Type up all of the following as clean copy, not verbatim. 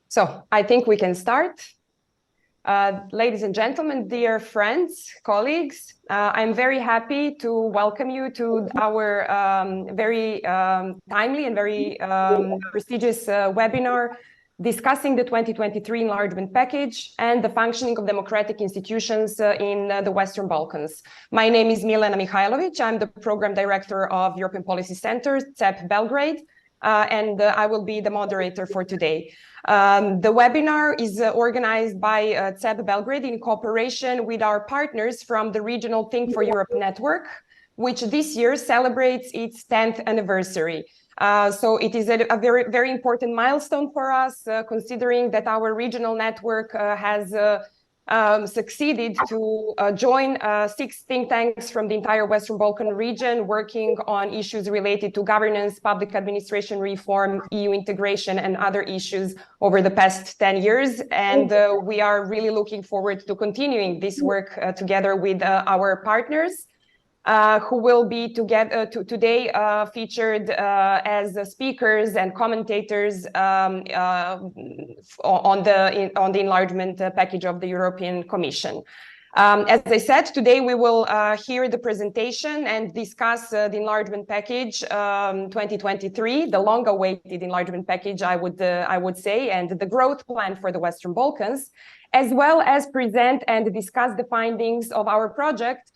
So I think we can start. Ladies and gentlemen, dear friends, colleagues, I'm very happy to welcome you to our very timely and very prestigious webinar discussing the 2023 Enlargement Package and the functioning of democratic institutions in the Western Balkans. My name is Milena Mihajlovic. I'm the Program Director of European Policy Center, CEP Belgrade, and I will be the moderator for today. The webinar is organized by CEP Belgrade in cooperation with our partners from the Regional Think for Europe network, which this year celebrates its 10th anniversary. So it is a very, very important milestone for us, considering that our regional network has succeeded to join 6 think tanks from the entire Western Balkan region, working on issues related to governance, public administration reform, EU integration, and other issues over the past 10 years. And we are really looking forward to continuing this work together with our partners. Who will be today featured as speakers and commentators on the enlargement package of the European Commission. As I said, today we will hear the presentation and discuss the enlargement package 2023, the long-awaited enlargement package, I would say, and the growth plan for the Western Balkans, as well as present and discuss the findings of our project,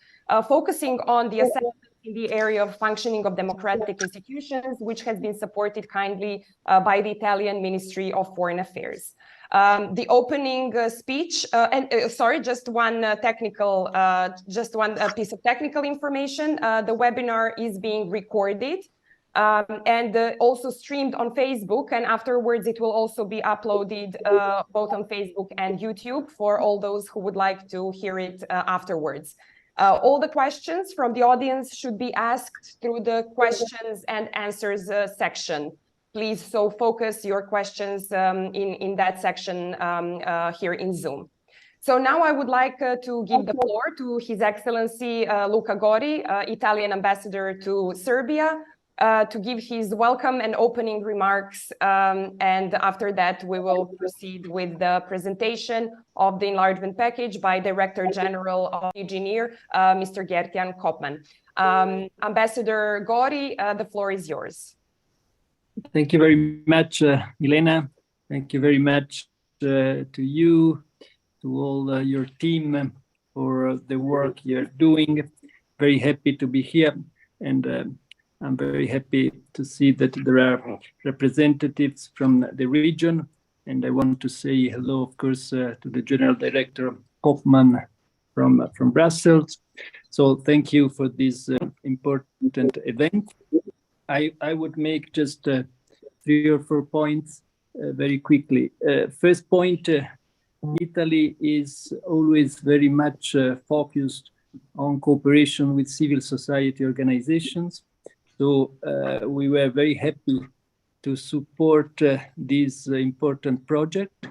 focusing on the assessment in the area of functioning of democratic institutions, which has been supported kindly by the Italian Ministry of Foreign Affairs. The opening speech, sorry, just one piece of technical information. The webinar is being recorded and also streamed on Facebook, and afterwards it will also be uploaded both on Facebook and YouTube for all those who would like to hear it afterwards. All the questions from the audience should be asked through the questions and answers section. Please focus your questions in that section here in Zoom. So now I would like to give the floor to His Excellency Luca Gori, Italian Ambassador to Serbia, to give his welcome and opening remarks, and after that we will proceed with the presentation of the enlargement package by Director General of Engineer, Mr. Gertjan Kopman. Ambassador Gori, the floor is yours. Thank you very much, Milena. Thank you very much to you, to all your team for the work you're doing. Very happy to be here, and I'm very happy to see that there are representatives from the region, and I want to say hello, of course, to the General Director Kopman from Brussels. So thank you for this important event. I would make just 3 or 4 points very quickly. First point, Italy is always very much focused on cooperation with civil society organizations. So we were very happy to support this important project,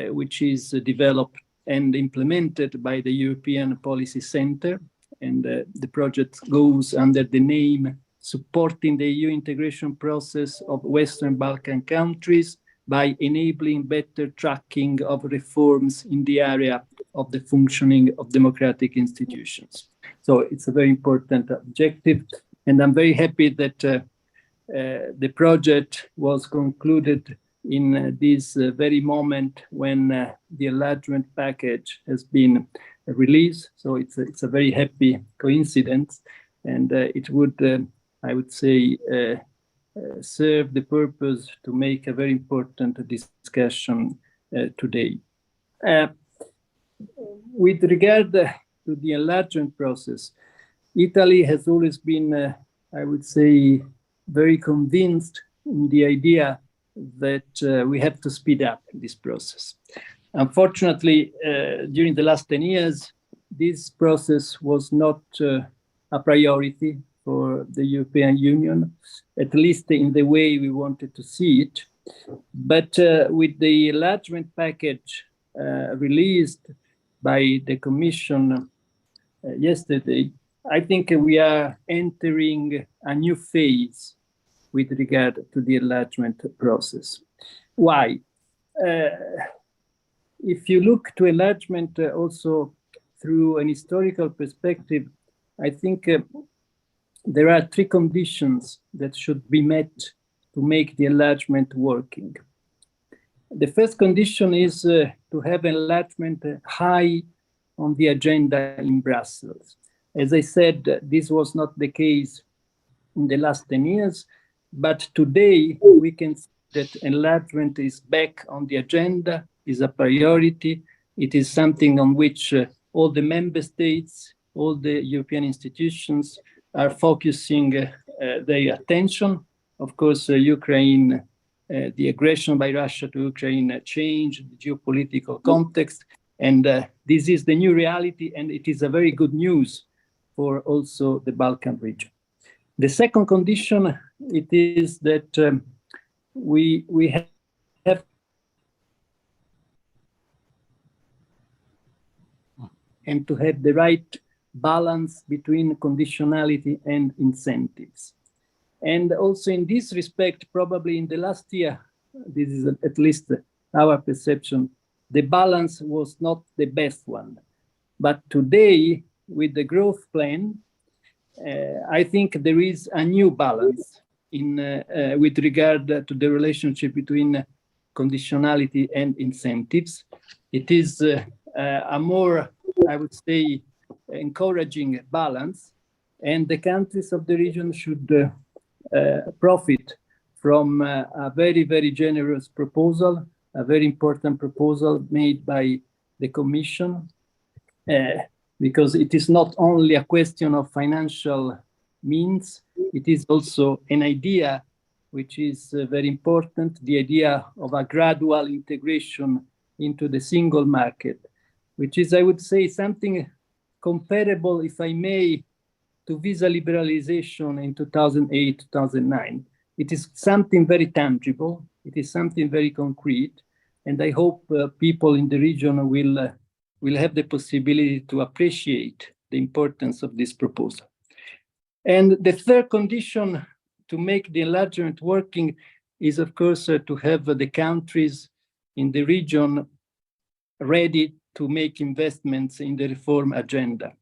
which is developed and implemented by the European Policy Center. And the project goes under the name Supporting the EU Integration Process of Western Balkan Countries by enabling better tracking of reforms in the area of the functioning of democratic institutions. So it's a very important objective. And I'm very happy that the project was concluded in this very moment when the enlargement package has been released. So it's a very happy coincidence, and it would, I would say, serve the purpose to make a very important discussion today. With regard to the enlargement process, Italy has always been, I would say, very convinced in the idea that we have to speed up this process. Unfortunately, during the last 10 years, this process was not a priority for the European Union, at least in the way we wanted to see it. But with the enlargement package released by the Commission yesterday, I think we are entering a new phase with regard to the enlargement process. Why? if you look to enlargement also through an historical perspective, I think there are three conditions that should be met to make the enlargement working. The first condition is to have enlargement high on the agenda in Brussels. As I said, this was not the case in the last 10 years, but today we can see that enlargement is back on the agenda, is a priority. It is something on which all the member states, all the European institutions are focusing their attention. Of course, Ukraine, the aggression by Russia to Ukraine changed the geopolitical context, and this is the new reality, and it is a very good news for also the Balkan region. The second condition, it is that we have and to have the right balance between conditionality and incentives. And also in this respect, probably in the last year, this is at least our perception, the balance was not the best one. But today, with the growth plan, I think there is a new balance in with regard to the relationship between conditionality and incentives. It is a more, I would say, encouraging balance, and the countries of the region should profit from a very, very generous proposal, a very important proposal made by the Commission, because it is not only a question of financial means, it is also an idea which is very important, the idea of a gradual integration into the single market, which is, I would say, something comparable, if I may, to visa liberalization in 2008, 2009. It is something very tangible, it is something very concrete, and I hope people in the region will have the possibility to appreciate the importance of this proposal. And the third condition to make the enlargement working is, of course, to have the countries in the region ready to make investments in the reform agenda,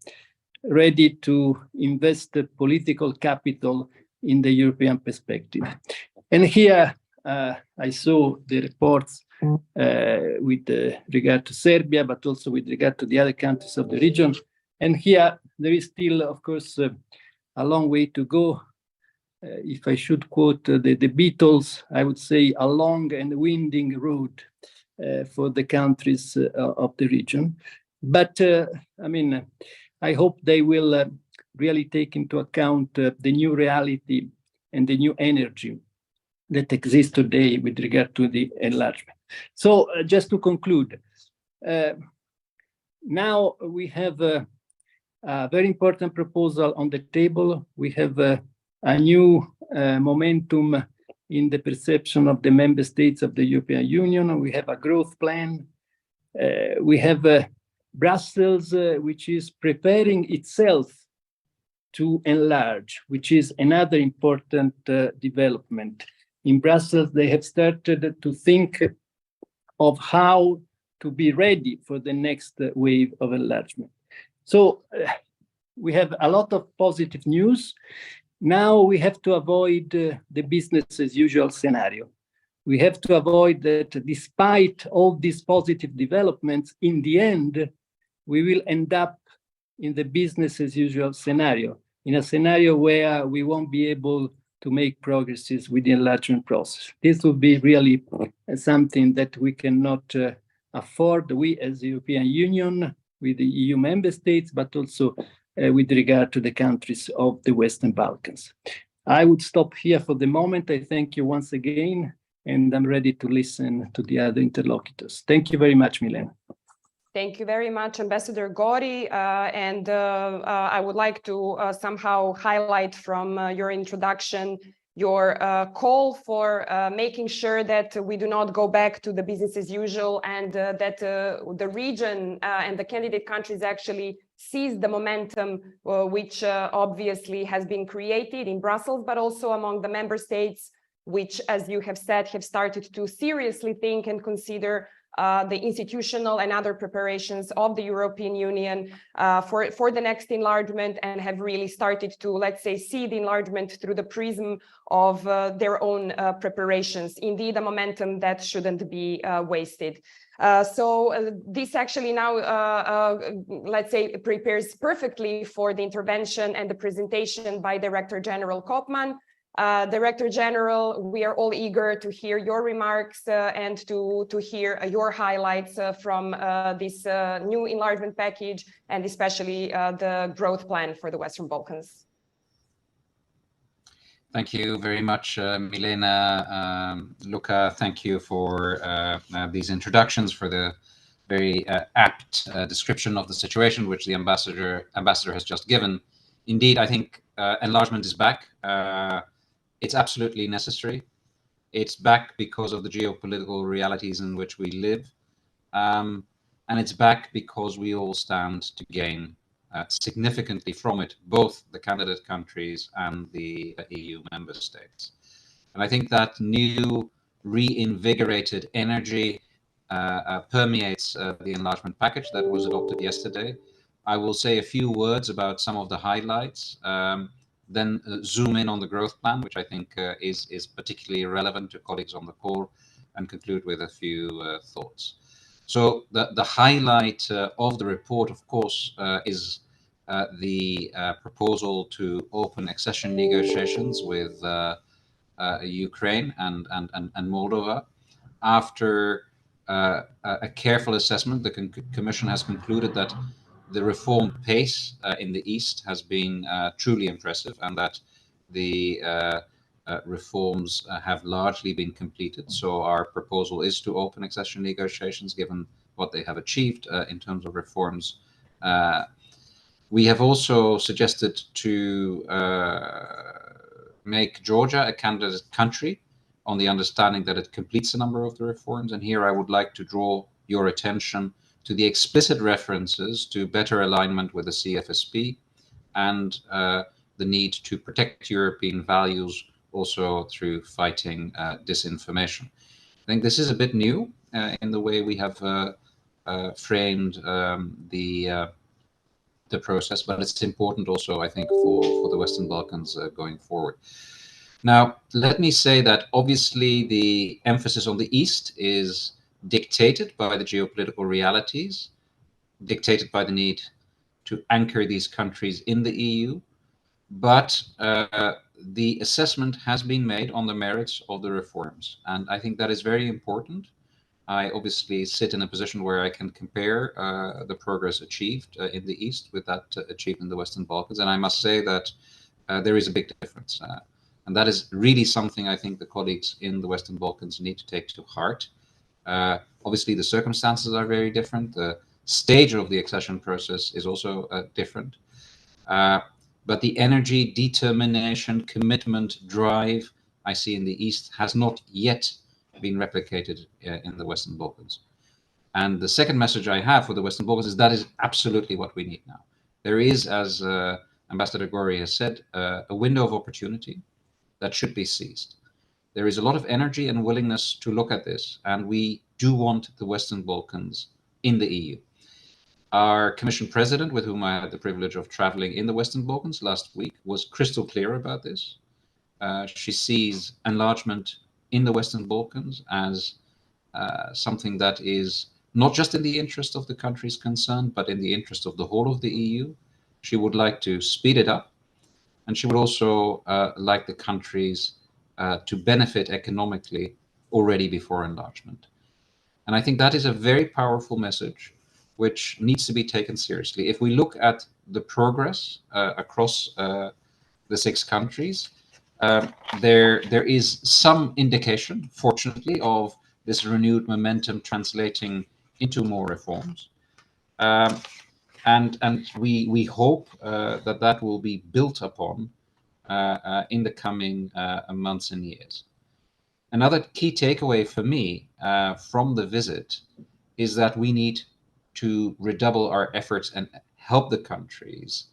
ready to invest political capital in the European perspective. And here I saw the reports with regard to Serbia, but also with regard to the other countries of the region. And here there is still, of course, a long way to go. If I should quote the Beatles, I would say a long and winding road for the countries of the region. But I mean, I hope they will really take into account the new reality and the new energy that exists today with regard to the enlargement. So just to conclude, now we have a very important proposal on the table. We have a new momentum in the perception of the member states of the European Union. We have a growth plan. We have Brussels, which is preparing itself to enlarge, which is another important development. In Brussels, they have started to think of how to be ready for the next wave of enlargement. So we have a lot of positive news. Now we have to avoid the business as usual scenario. We have to avoid that despite all these positive developments, in the end, we will end up in the business as usual scenario, in a scenario where we won't be able to make progresses with the enlargement process. This would be really something that we cannot afford, we as the European Union, with the EU member states, but also with regard to the countries of the Western Balkans. I would stop here for the moment. I thank you once again, and I'm ready to listen to the other interlocutors. Thank you very much, Milena. Thank you very much, Ambassador Gori. And I would like to somehow highlight from your introduction your call for making sure that we do not go back to the business as usual, and that the region and the candidate countries actually seize the momentum which obviously has been created in Brussels, but also among the member states which, as you have said, have started to seriously think and consider the institutional and other preparations of the European Union for the next enlargement, and have really started to, let's say, see the enlargement through the prism of their own preparations. Indeed, a momentum that shouldn't be wasted. This actually now, let's say, prepares perfectly for the intervention and the presentation by Director General Koopman. Director General, we are all eager to hear your remarks and to hear your highlights from this new enlargement package, and especially the growth plan for the Western Balkans. Thank you very much, Milena. Luca, thank you for these introductions, for the very apt description of the situation which the ambassador has just given. Indeed, I think enlargement is back. It's absolutely necessary. It's back because of the geopolitical realities in which we live. And it's back because we all stand to gain significantly from it, both the candidate countries and the EU member states. And I think that new reinvigorated energy permeates the enlargement package that was adopted yesterday. I will say a few words about some of the highlights, then zoom in on the growth plan, which I think is particularly relevant to colleagues on the call, and conclude with a few thoughts. So the highlight of the report, of course, is the proposal to open accession negotiations with Ukraine and Moldova. After a careful assessment, the Commission has concluded that the reform pace in the East has been truly impressive, and that the reforms have largely been completed. So our proposal is to open accession negotiations, given what they have achieved in terms of reforms. We have also suggested to make Georgia a candidate country on the understanding that it completes a number of the reforms. And here I would like to draw your attention to the explicit references to better alignment with the CFSP and the need to protect European values also through fighting disinformation. I think this is a bit new in the way we have framed the process, but it's important also, I think, for the Western Balkans going forward. Now, let me say that obviously the emphasis on the East is dictated by the geopolitical realities, dictated by the need to anchor these countries in the EU, but the assessment has been made on the merits of the reforms, and I think that is very important. I obviously sit in a position where I can compare the progress achieved in the East with that achieved in the Western Balkans, and I must say that there is a big difference. And that is really something I think the colleagues in the Western Balkans need to take to heart. Obviously, the circumstances are very different. The stage of the accession process is also different. But the energy, determination, commitment, drive I see in the East has not yet been replicated in the Western Balkans. And the second message I have for the Western Balkans is that is absolutely what we need now. There is, as Ambassador Gori has said, a window of opportunity that should be seized. There is a lot of energy and willingness to look at this, and we do want the Western Balkans in the EU. Our Commission President, with whom I had the privilege of traveling in the Western Balkans last week, was crystal clear about this. She sees enlargement in the Western Balkans as something that is not just in the interest of the countries concerned, but in the interest of the whole of the EU. She would like to speed it up, and she would also like the countries to benefit economically already before enlargement. And I think that is a very powerful message, which needs to be taken seriously. If we look at the progress across the 6 countries, there is some indication, fortunately, of this renewed momentum translating into more reforms. And we hope that will be built upon in the coming months and years. Another key takeaway for me from the visit is that we need to redouble our efforts and help the countries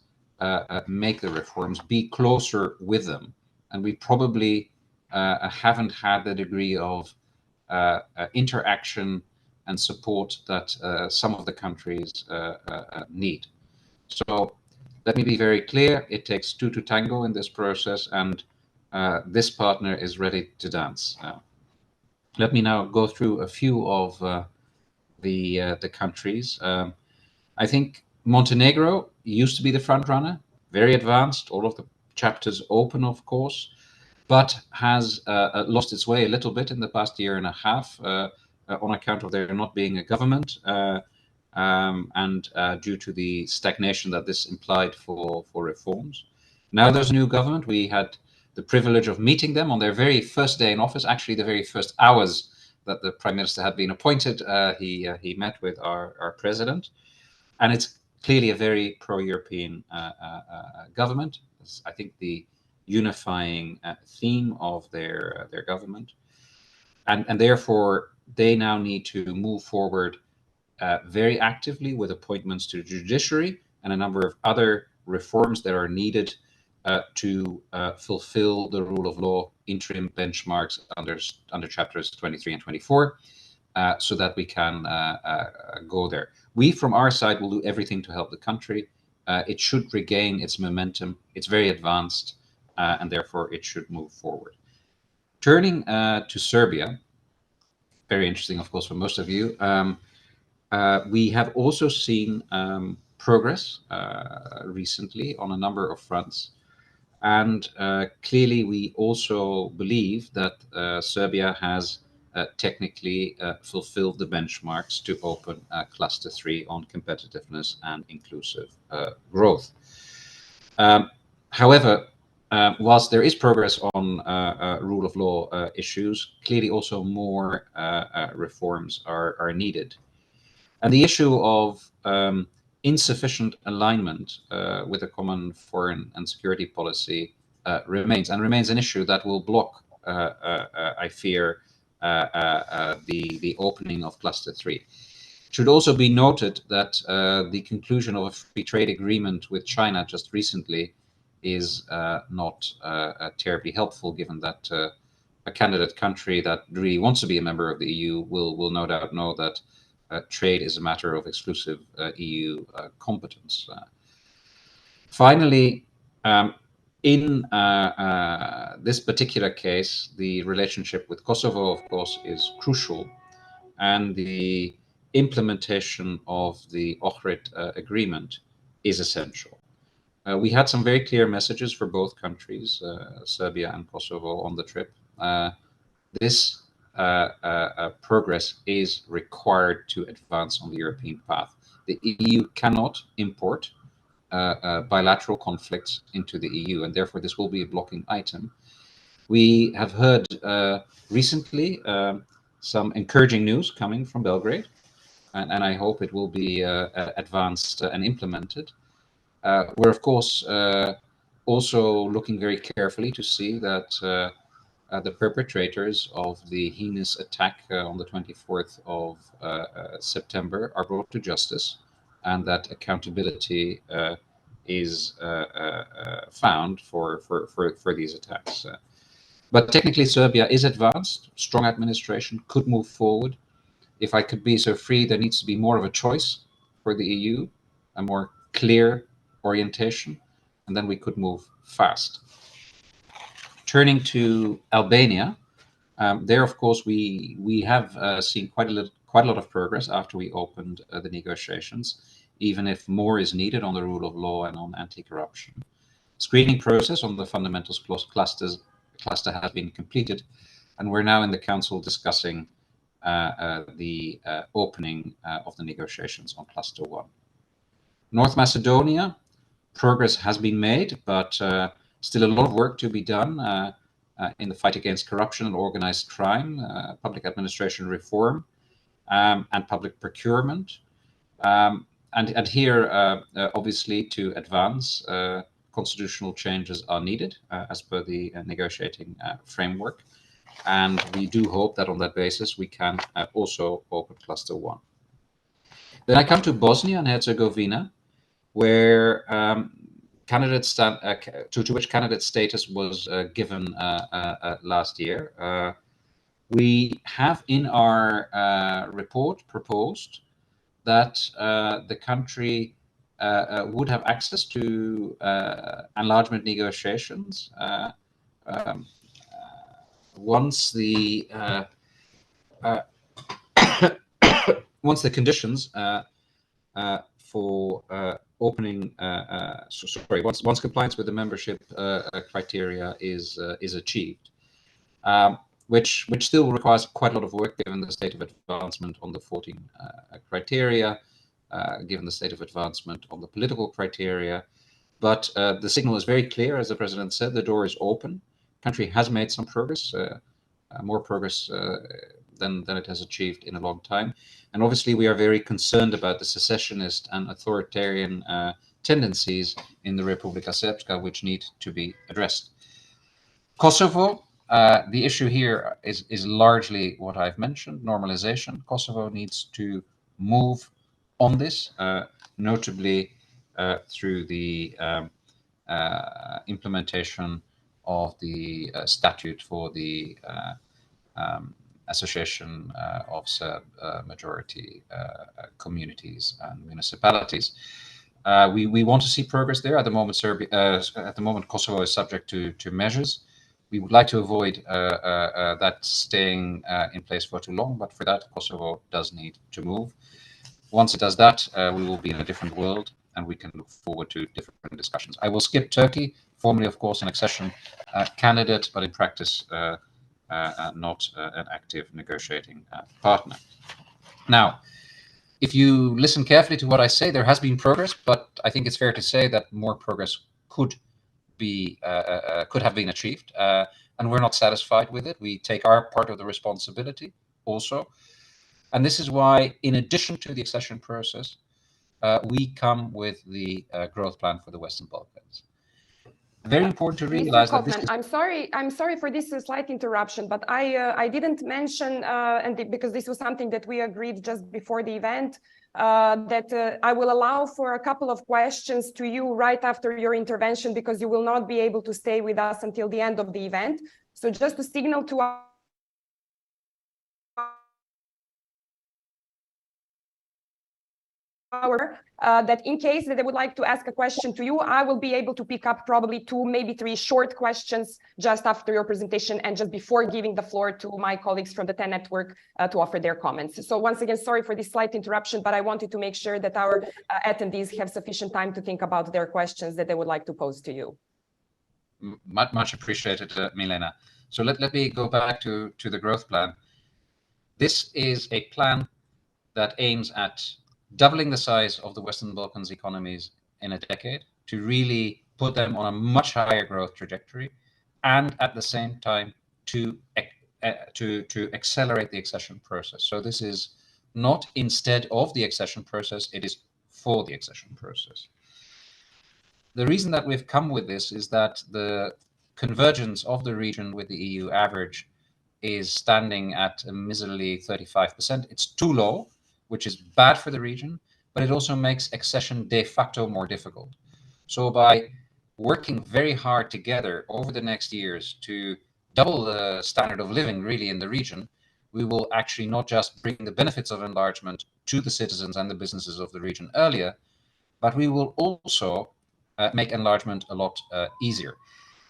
make the reforms, be closer with them. And we probably haven't had the degree of interaction and support that some of the countries need. So let me be very clear, it takes two to tango in this process, and this partner is ready to dance. Let me now go through a few of the countries. I think Montenegro used to be the front runner, very advanced, all of the chapters open, of course, but has lost its way a little bit in the past year and a half on account of there not being a government and due to the stagnation that this implied for reforms. Now there's a new government. We had the privilege of meeting them on their very first day in office, actually the very first hours that the Prime Minister had been appointed. He met with our president, and it's clearly a very pro-European government. It's, I think, the unifying theme of their government, and therefore they now need to move forward very actively with appointments to the judiciary and a number of other reforms that are needed to fulfill the rule of law interim benchmarks under chapters 23 and 24, so that we can go there. We, from our side, will do everything to help the country. It should regain its momentum. It's very advanced, and therefore it should move forward. Turning to Serbia, very interesting, of course, for most of you. We have also seen progress recently on a number of fronts. And clearly, we also believe that Serbia has technically fulfilled the benchmarks to open Cluster 3 on competitiveness and inclusive growth. However, whilst there is progress on rule of law issues, clearly also more reforms are needed. And the issue of insufficient alignment with a common foreign and security policy remains an issue that will block, I fear, the opening of Cluster 3. It should also be noted that the conclusion of a free trade agreement with China just recently is not terribly helpful, given that a candidate country that really wants to be a member of the EU will no doubt know that trade is a matter of exclusive EU competence. Finally, in this particular case, the relationship with Kosovo, of course, is crucial, and the implementation of the Ohrid agreement is essential. We had some very clear messages for both countries, Serbia and Kosovo, on the trip. This progress is required to advance on the European path. The EU cannot import bilateral conflicts into the EU, and therefore this will be a blocking item. We have heard recently some encouraging news coming from Belgrade, and I hope it will be advanced and implemented. We're, of course, also looking very carefully to see that the perpetrators of the heinous attack on the 24th of September are brought to justice, and that accountability is found for these attacks. But technically, Serbia is advanced. Strong administration could move forward. If I could be so free, there needs to be more of a choice for the EU, a more clear orientation, and then we could move fast. Turning to Albania, there, of course, we have seen quite a lot of progress after we opened the negotiations, even if more is needed on the rule of law and on anti-corruption. Screening process on the fundamentals cluster has been completed, and we're now in the Council discussing the opening of the negotiations on Cluster 1. North Macedonia, progress has been made, but still a lot of work to be done in the fight against corruption and organized crime, public administration reform, and public procurement. And here, obviously, to advance, constitutional changes are needed as per the negotiating framework. And we do hope that on that basis, we can also open Cluster 1. Then I come to Bosnia and Herzegovina, where to which candidate status was given last year. We have in our report proposed that the country would have access to enlargement negotiations once the once the conditions for opening, once compliance with the membership criteria is achieved, which still requires quite a lot of work given the state of advancement on the 14 criteria, given the state of advancement on the political criteria. But the signal is very clear, as the president said, the door is open. The country has made some progress, more progress than it has achieved in a long time. And obviously, we are very concerned about the secessionist and authoritarian tendencies in the Republika Srpska, which need to be addressed. Kosovo, the issue here is largely what I've mentioned, normalization. Kosovo needs to move on this, notably through the implementation of the statute for the association of Serb majority communities and municipalities. We want to see progress there. At the moment, Kosovo is subject to measures. We would like to avoid that staying in place for too long, but for that, Kosovo does need to move. Once it does that, we will be in a different world, and we can look forward to different discussions. I will skip Turkey, formally, of course, an accession candidate, but in practice, not an active negotiating partner. Now, if you listen carefully to what I say, there has been progress, but I think it's fair to say that more progress could have been achieved, and we're not satisfied with it. We take our part of the responsibility also, and this is why, in addition to the accession process, we come with the growth plan for the Western Balkans. Very important to realize Mr. that this Kaufman, I'm sorry for this slight interruption, but I didn't mention, because this was something that we agreed just before the event, that I will allow for a couple of questions to you right after your intervention, because you will not be able to stay with us until the end of the event. So just to signal to that in case that they would like to ask a question to you, I will be able to pick up probably 2, maybe 3 short questions just after your presentation and just before giving the floor to my colleagues from the TEN network to offer their comments. So once again, sorry for this slight interruption, but I wanted to make sure that our attendees have sufficient time to think about their questions that they would like to pose to you. Much appreciated, Milena. So let me go back to the growth plan. This is a plan that aims at doubling the size of the Western Balkans economies in a decade to really put them on a much higher growth trajectory, and at the same time to accelerate the accession process. So this is not instead of the accession process, it is for the accession process. The reason that we've come with this is that the convergence of the region with the EU average is standing at a miserly 35%. It's too low, which is bad for the region, but it also makes accession de facto more difficult. So by working very hard together over the next years to double the standard of living really in the region, we will actually not just bring the benefits of enlargement to the citizens and the businesses of the region earlier, but we will also make enlargement a lot easier.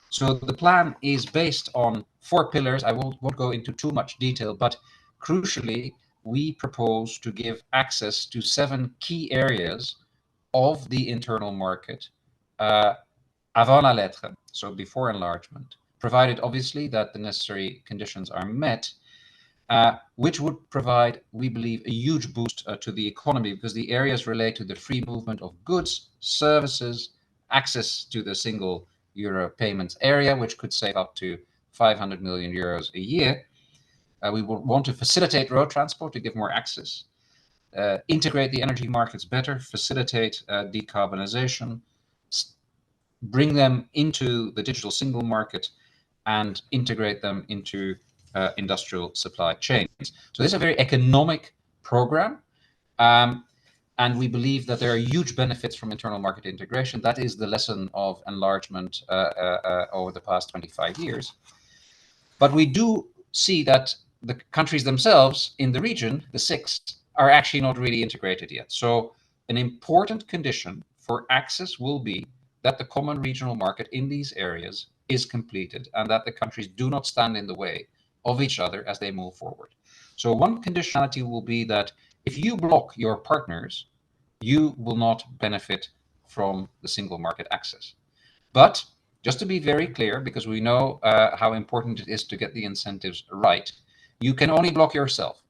So the plan is based on 4 pillars. I won't go into too much detail, but crucially, we propose to give access to 7 key areas of the internal market avant la lettre, so before enlargement, provided obviously that the necessary conditions are met, which would provide, we believe, a huge boost to the economy, because the areas relate to the free movement of goods, services, access to the single euro payments area, which could save up to 500 million euros a year. We will want to facilitate road transport to give more access, integrate the energy markets better, facilitate decarbonization, bring them into the digital single market, and integrate them into industrial supply chains. So this is a very economic program. And And we believe that there are huge benefits from internal market integration. That is the lesson of enlargement over the past 25 years. But we do see that the countries themselves in the region, the 6, are actually not really integrated yet. So an important condition for access will be that the common regional market in these areas is completed and that the countries do not stand in the way of each other as they move forward. So one conditionality will be that if you block your partners, you will not benefit from the single market access. But just to be very clear, because we know how important it is to get the incentives right, you can only block yourself.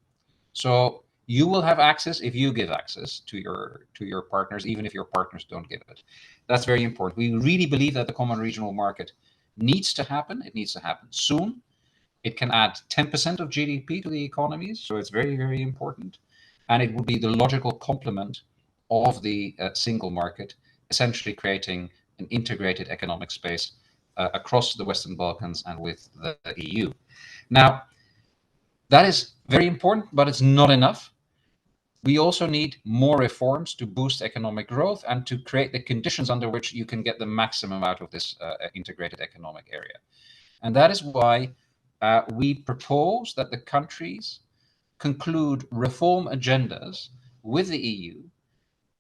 So you will have access if you give access to your partners, even if your partners don't give it. That's very important. We really believe that the common regional market needs to happen. It needs to happen soon. It can add 10% of GDP to the economies, so it's very, very important. And it would be the logical complement of the single market, essentially creating an integrated economic space across the Western Balkans and with the EU. Now, that is very important, but it's not enough. We also need more reforms to boost economic growth and to create the conditions under which you can get the maximum out of this integrated economic area. And that is why we propose that the countries conclude reform agendas with the EU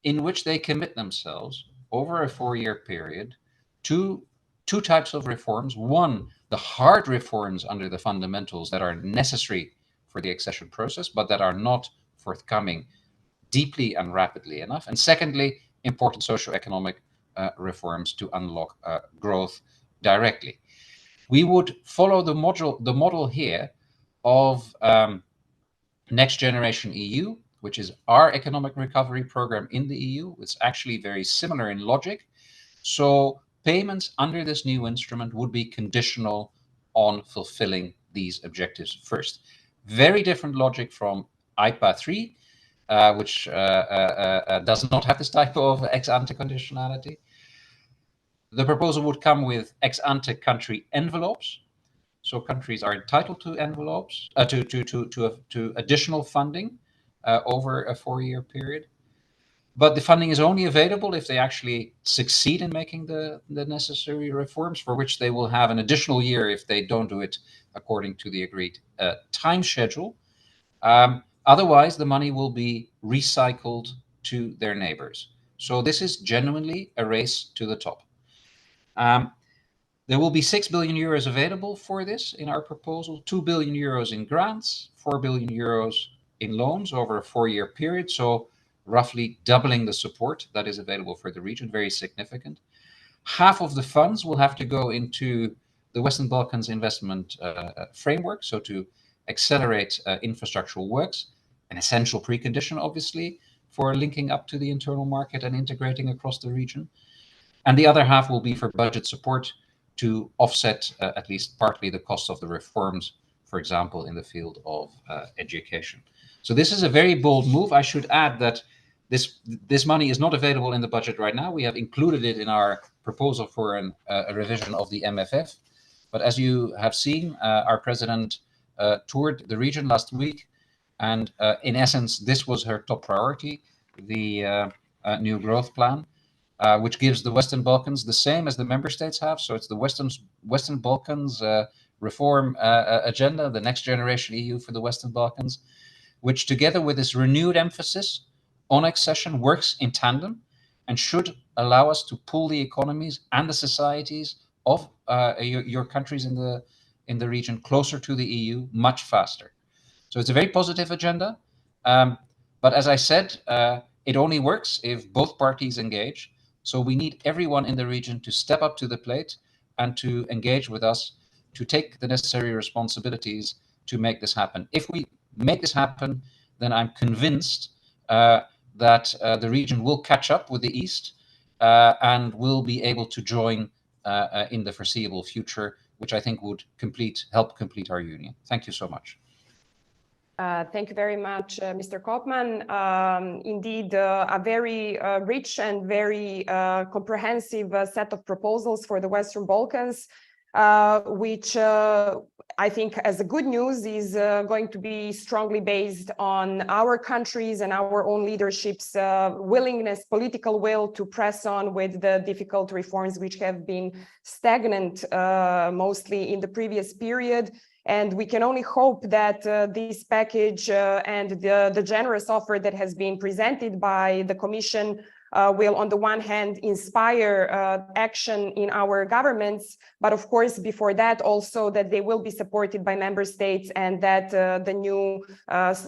in which they commit themselves over a 4-year period to 2 types of reforms. One, the hard reforms under the fundamentals that are necessary for the accession process, but that are not forthcoming deeply and rapidly enough. And secondly, important socioeconomic reforms to unlock growth directly. We would follow the model here of Next Generation EU, which is our economic recovery program in the EU. It's actually very similar in logic. So payments under this new instrument would be conditional on fulfilling these objectives first. Very different logic from IPA 3, which does not have this type of ex-ante conditionality. The proposal would come with ex-ante country envelopes. So countries are entitled to envelopes, to additional funding over a 4-year period. But the funding is only available if they actually succeed in making the necessary reforms, for which they will have an additional year if they don't do it according to the agreed time schedule. Otherwise, the money will be recycled to their neighbors. So this is genuinely a race to the top. There will be 6 billion euros available for this in our proposal, 2 billion euros in grants, 4 billion euros in loans over a 4-year period. So roughly doubling the support that is available for the region, very significant. Half of the funds will have to go into the Western Balkans investment framework, so to accelerate infrastructural works, an essential precondition, obviously, for linking up to the internal market and integrating across the region. And the other half will be for budget support to offset at least partly the cost of the reforms, for example, in the field of education. So this is a very bold move. I should add that this money is not available in the budget right now. We have included it in our proposal for a revision of the MFF. But as you have seen, our president toured the region last week. And in essence, this was her top priority, the new growth plan, which gives the Western Balkans the same as the member states have. So it's the Western Balkans reform agenda, the Next Generation EU for the Western Balkans, which together with this renewed emphasis on accession works in tandem and should allow us to pull the economies and the societies of your countries in the region closer to the EU much faster. So it's a very positive agenda. But as I said, it only works if both parties engage. So we need everyone in the region to step up to the plate and to engage with us, to take the necessary responsibilities to make this happen. If we make this happen, then I'm convinced that the region will catch up with the East and will be able to join in the foreseeable future, which I think would help complete our union. Thank you so much. Thank you very much, Mr. Koopman. Indeed, a very rich and very comprehensive set of proposals for the Western Balkans, which I think as a good news is going to be strongly based on our countries and our own leadership's willingness, political will to press on with the difficult reforms which have been stagnant mostly in the previous period. And we can only hope that this package and the generous offer that has been presented by the Commission will, on the one hand, inspire action in our governments, but of course, before that, also that they will be supported by member states, and that the new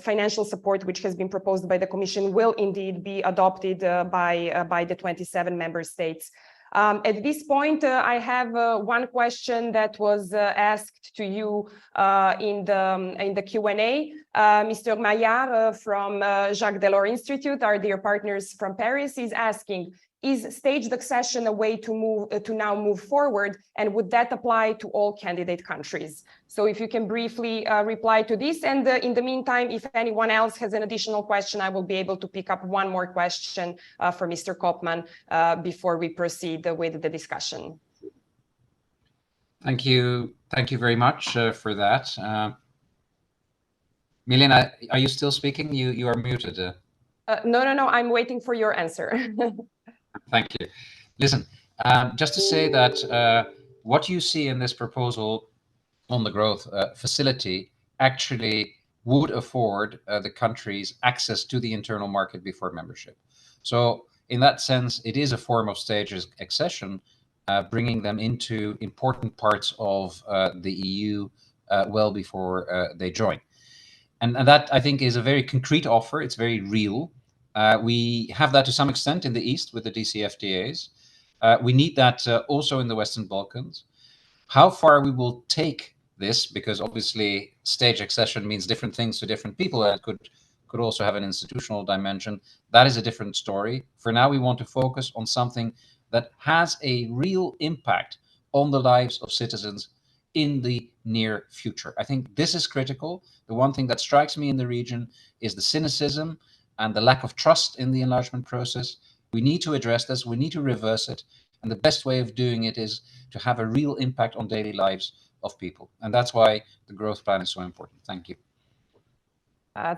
financial support which has been proposed by the Commission will indeed be adopted by the 27 member states. At this point, I have one question that was asked to you in the Q&A. Mr. Maillard from Jacques Delors Institute, our dear partners from Paris, is asking, is staged accession a way to now move forward, and would that apply to all candidate countries? So if you can briefly reply to this, and in the meantime, if anyone else has an additional question, I will be able to pick up one more question for Mr. Kopman before we proceed with the discussion. Thank you very much for that. Milena, are you still speaking? You are muted. No, I'm waiting for your answer. Thank you. Listen, just to say that what you see in this proposal on the growth facility actually would afford the countries access to the internal market before membership. So in that sense, it is a form of staged accession, bringing them into important parts of the EU well before they join. And that, I think, is a very concrete offer. It's very real. We have that to some extent in the East with the DCFTAs. We need that also in the Western Balkans. How far we will take this, because obviously stage accession means different things to different people, and could also have an institutional dimension. That is a different story. For now, we want to focus on something that has a real impact on the lives of citizens in the near future. I think this is critical. The one thing that strikes me in the region is the cynicism and the lack of trust in the enlargement process. We need to address this. We need to reverse it. And the best way of doing it is to have a real impact on daily lives of people. And that's why the growth plan is so important. Thank you.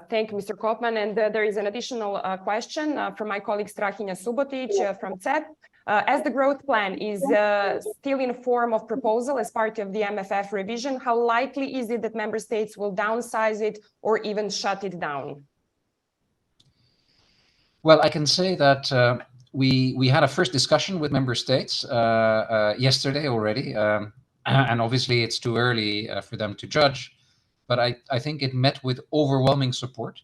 Thank you, Mr. Kopman. And there is an additional question from my colleague Strahinja Subotic from CEP. As the growth plan is still in a form of proposal as part of the MFF revision, how likely is it that member states will downsize it or even shut it down? Well, I can say that we had a first discussion with member states yesterday already, and obviously it's too early for them to judge, but I think it met with overwhelming support.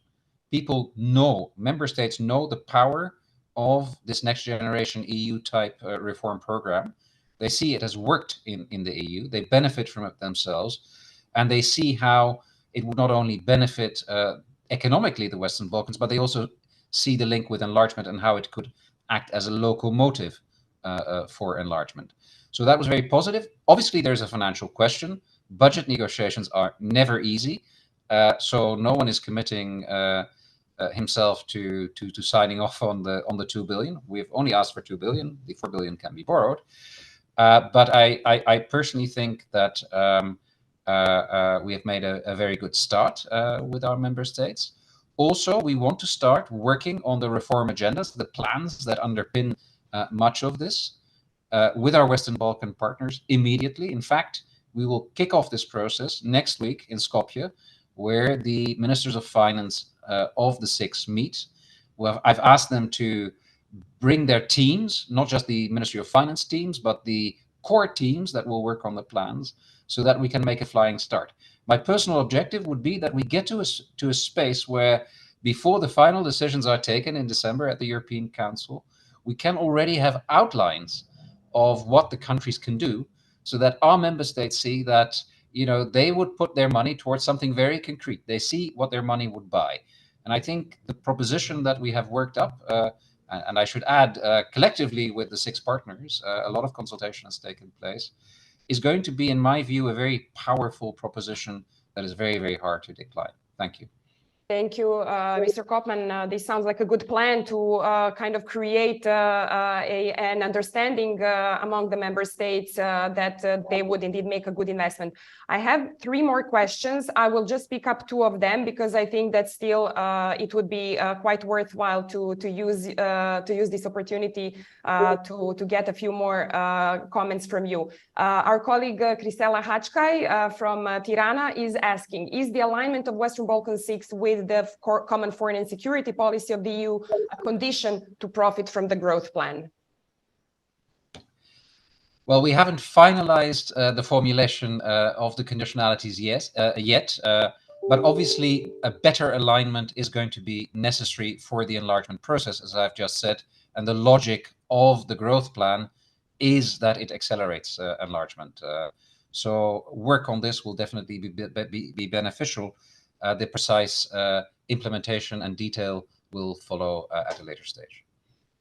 People know, member states know the power of this next generation EU type reform program. They see it has worked in the EU, they benefit from it themselves, and they see how it would not only benefit economically the Western Balkans, but they also see the link with enlargement and how it could act as a locomotive for enlargement. So that was very positive. Obviously, there's a financial question. Budget negotiations are never easy. So no one is committing himself to signing off on the 2 billion. We've only asked for 2 billion. The 4 billion can be borrowed. But I personally think that we have made a very good start with our member states. Also, we want to start working on the reform agendas, the plans that underpin much of this with our Western Balkan partners immediately. In fact, we will kick off this process next week in Skopje, where the ministers of finance of the six meet. Well, I've asked them to bring their teams, not just the Ministry of Finance teams, but the core teams that will work on the plans, so that we can make a flying start. My personal objective would be that we get to a space where, before the final decisions are taken in December at the European Council, we can already have outlines of what the countries can do, so that our member states see that, you know, they would put their money towards something very concrete. They see what their money would buy. And I think the proposition that we have worked up, and I should add, collectively with the six partners, a lot of consultation has taken place, is going to be, in my view, a very powerful proposition that is very, very hard to decline. Thank you. Thank you, Mr. Kopman. This sounds like a good plan to kind of create an understanding among the member states that they would indeed make a good investment. I have 3 more questions. I will just pick up 2 of them because I think that still it would be quite worthwhile to use this opportunity to get a few more comments from you. Our colleague Kristela Hachkai from Tirana is asking, is the alignment of Western Balkans 6 with the common foreign and security policy of the EU a condition to profit from the growth plan? Well, we haven't finalized the formulation of the conditionalities yet, but obviously a better alignment is going to be necessary for the enlargement process, as I've just said, and the logic of the growth plan is that it accelerates enlargement. So work on this will definitely be beneficial. The precise implementation and detail will follow at a later stage.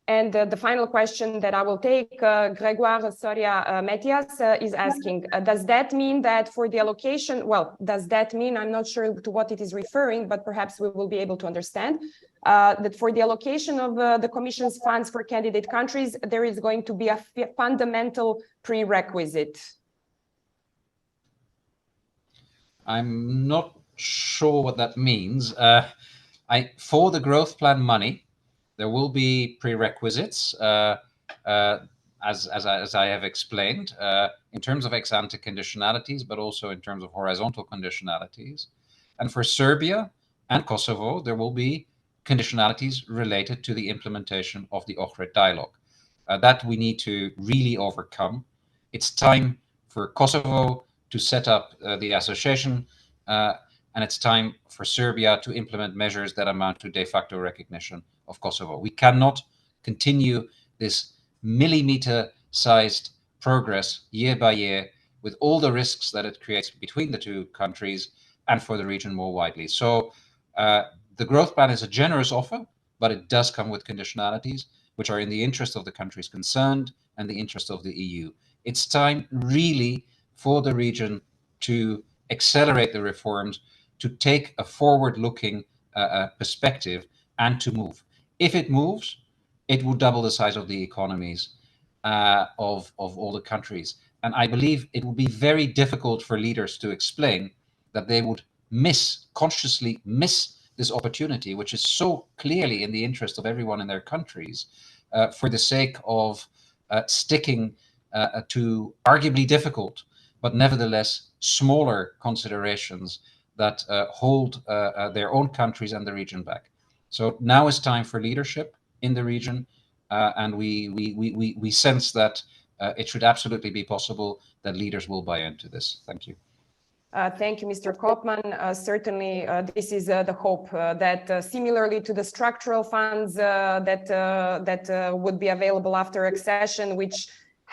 And the final question that I will take, Gregoire Soria Metias is asking, does that mean that for the allocation, well, does that mean, I'm not sure to what it is referring, but perhaps we will be able to understand, that for the allocation of the Commission's funds for candidate countries, there is going to be a fundamental prerequisite? I'm not sure what that means. For the growth plan money, there will be prerequisites, as I have explained, in terms of ex-ante conditionalities, but also in terms of horizontal conditionalities. And for Serbia and Kosovo, there will be conditionalities related to the implementation of the Ohrid dialogue. That we need to really overcome. It's time for Kosovo to set up the association, and it's time for Serbia to implement measures that amount to de facto recognition of Kosovo. We cannot continue this millimeter-sized progress year by year with all the risks that it creates between the 2 countries and for the region more widely. So the growth plan is a generous offer, but it does come with conditionalities which are in the interest of the countries concerned and the interest of the EU. It's time really for the region to accelerate the reforms, to take a forward-looking perspective and to move. If it moves, it will double the size of the economies of all the countries. And I believe it will be very difficult for leaders to explain that they would consciously miss this opportunity, which is so clearly in the interest of everyone in their countries, for the sake of sticking to arguably difficult, but nevertheless smaller considerations that hold their own countries and the region back. So now is time for leadership in the region, and we sense that it should absolutely be possible that leaders will buy into this. Thank you. Thank you, Mr. Kopman. Certainly, this is the hope that similarly to the structural funds that would be available after accession, which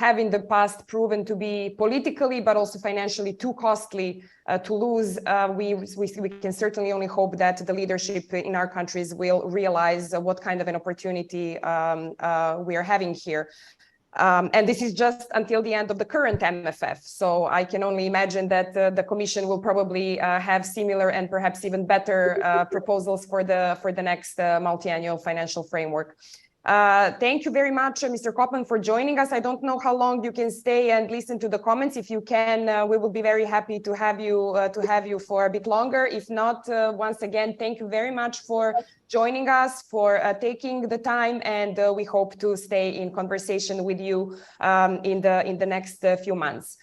have in the past proven to be politically but also financially too costly to lose, we can certainly only hope that the leadership in our countries will realize what kind of an opportunity we are having here. And this is just until the end of the current MFF. So I can only imagine that the Commission will probably have similar and perhaps even better proposals for the next multi-annual financial framework. Thank you very much, Mr. Kopman, for joining us. I don't know how long you can stay and listen to the comments. If you can, we will be very happy to have you for a bit longer. If not, once again, thank you very much for joining us, for taking the time, and we hope to stay in conversation with you in the next few months.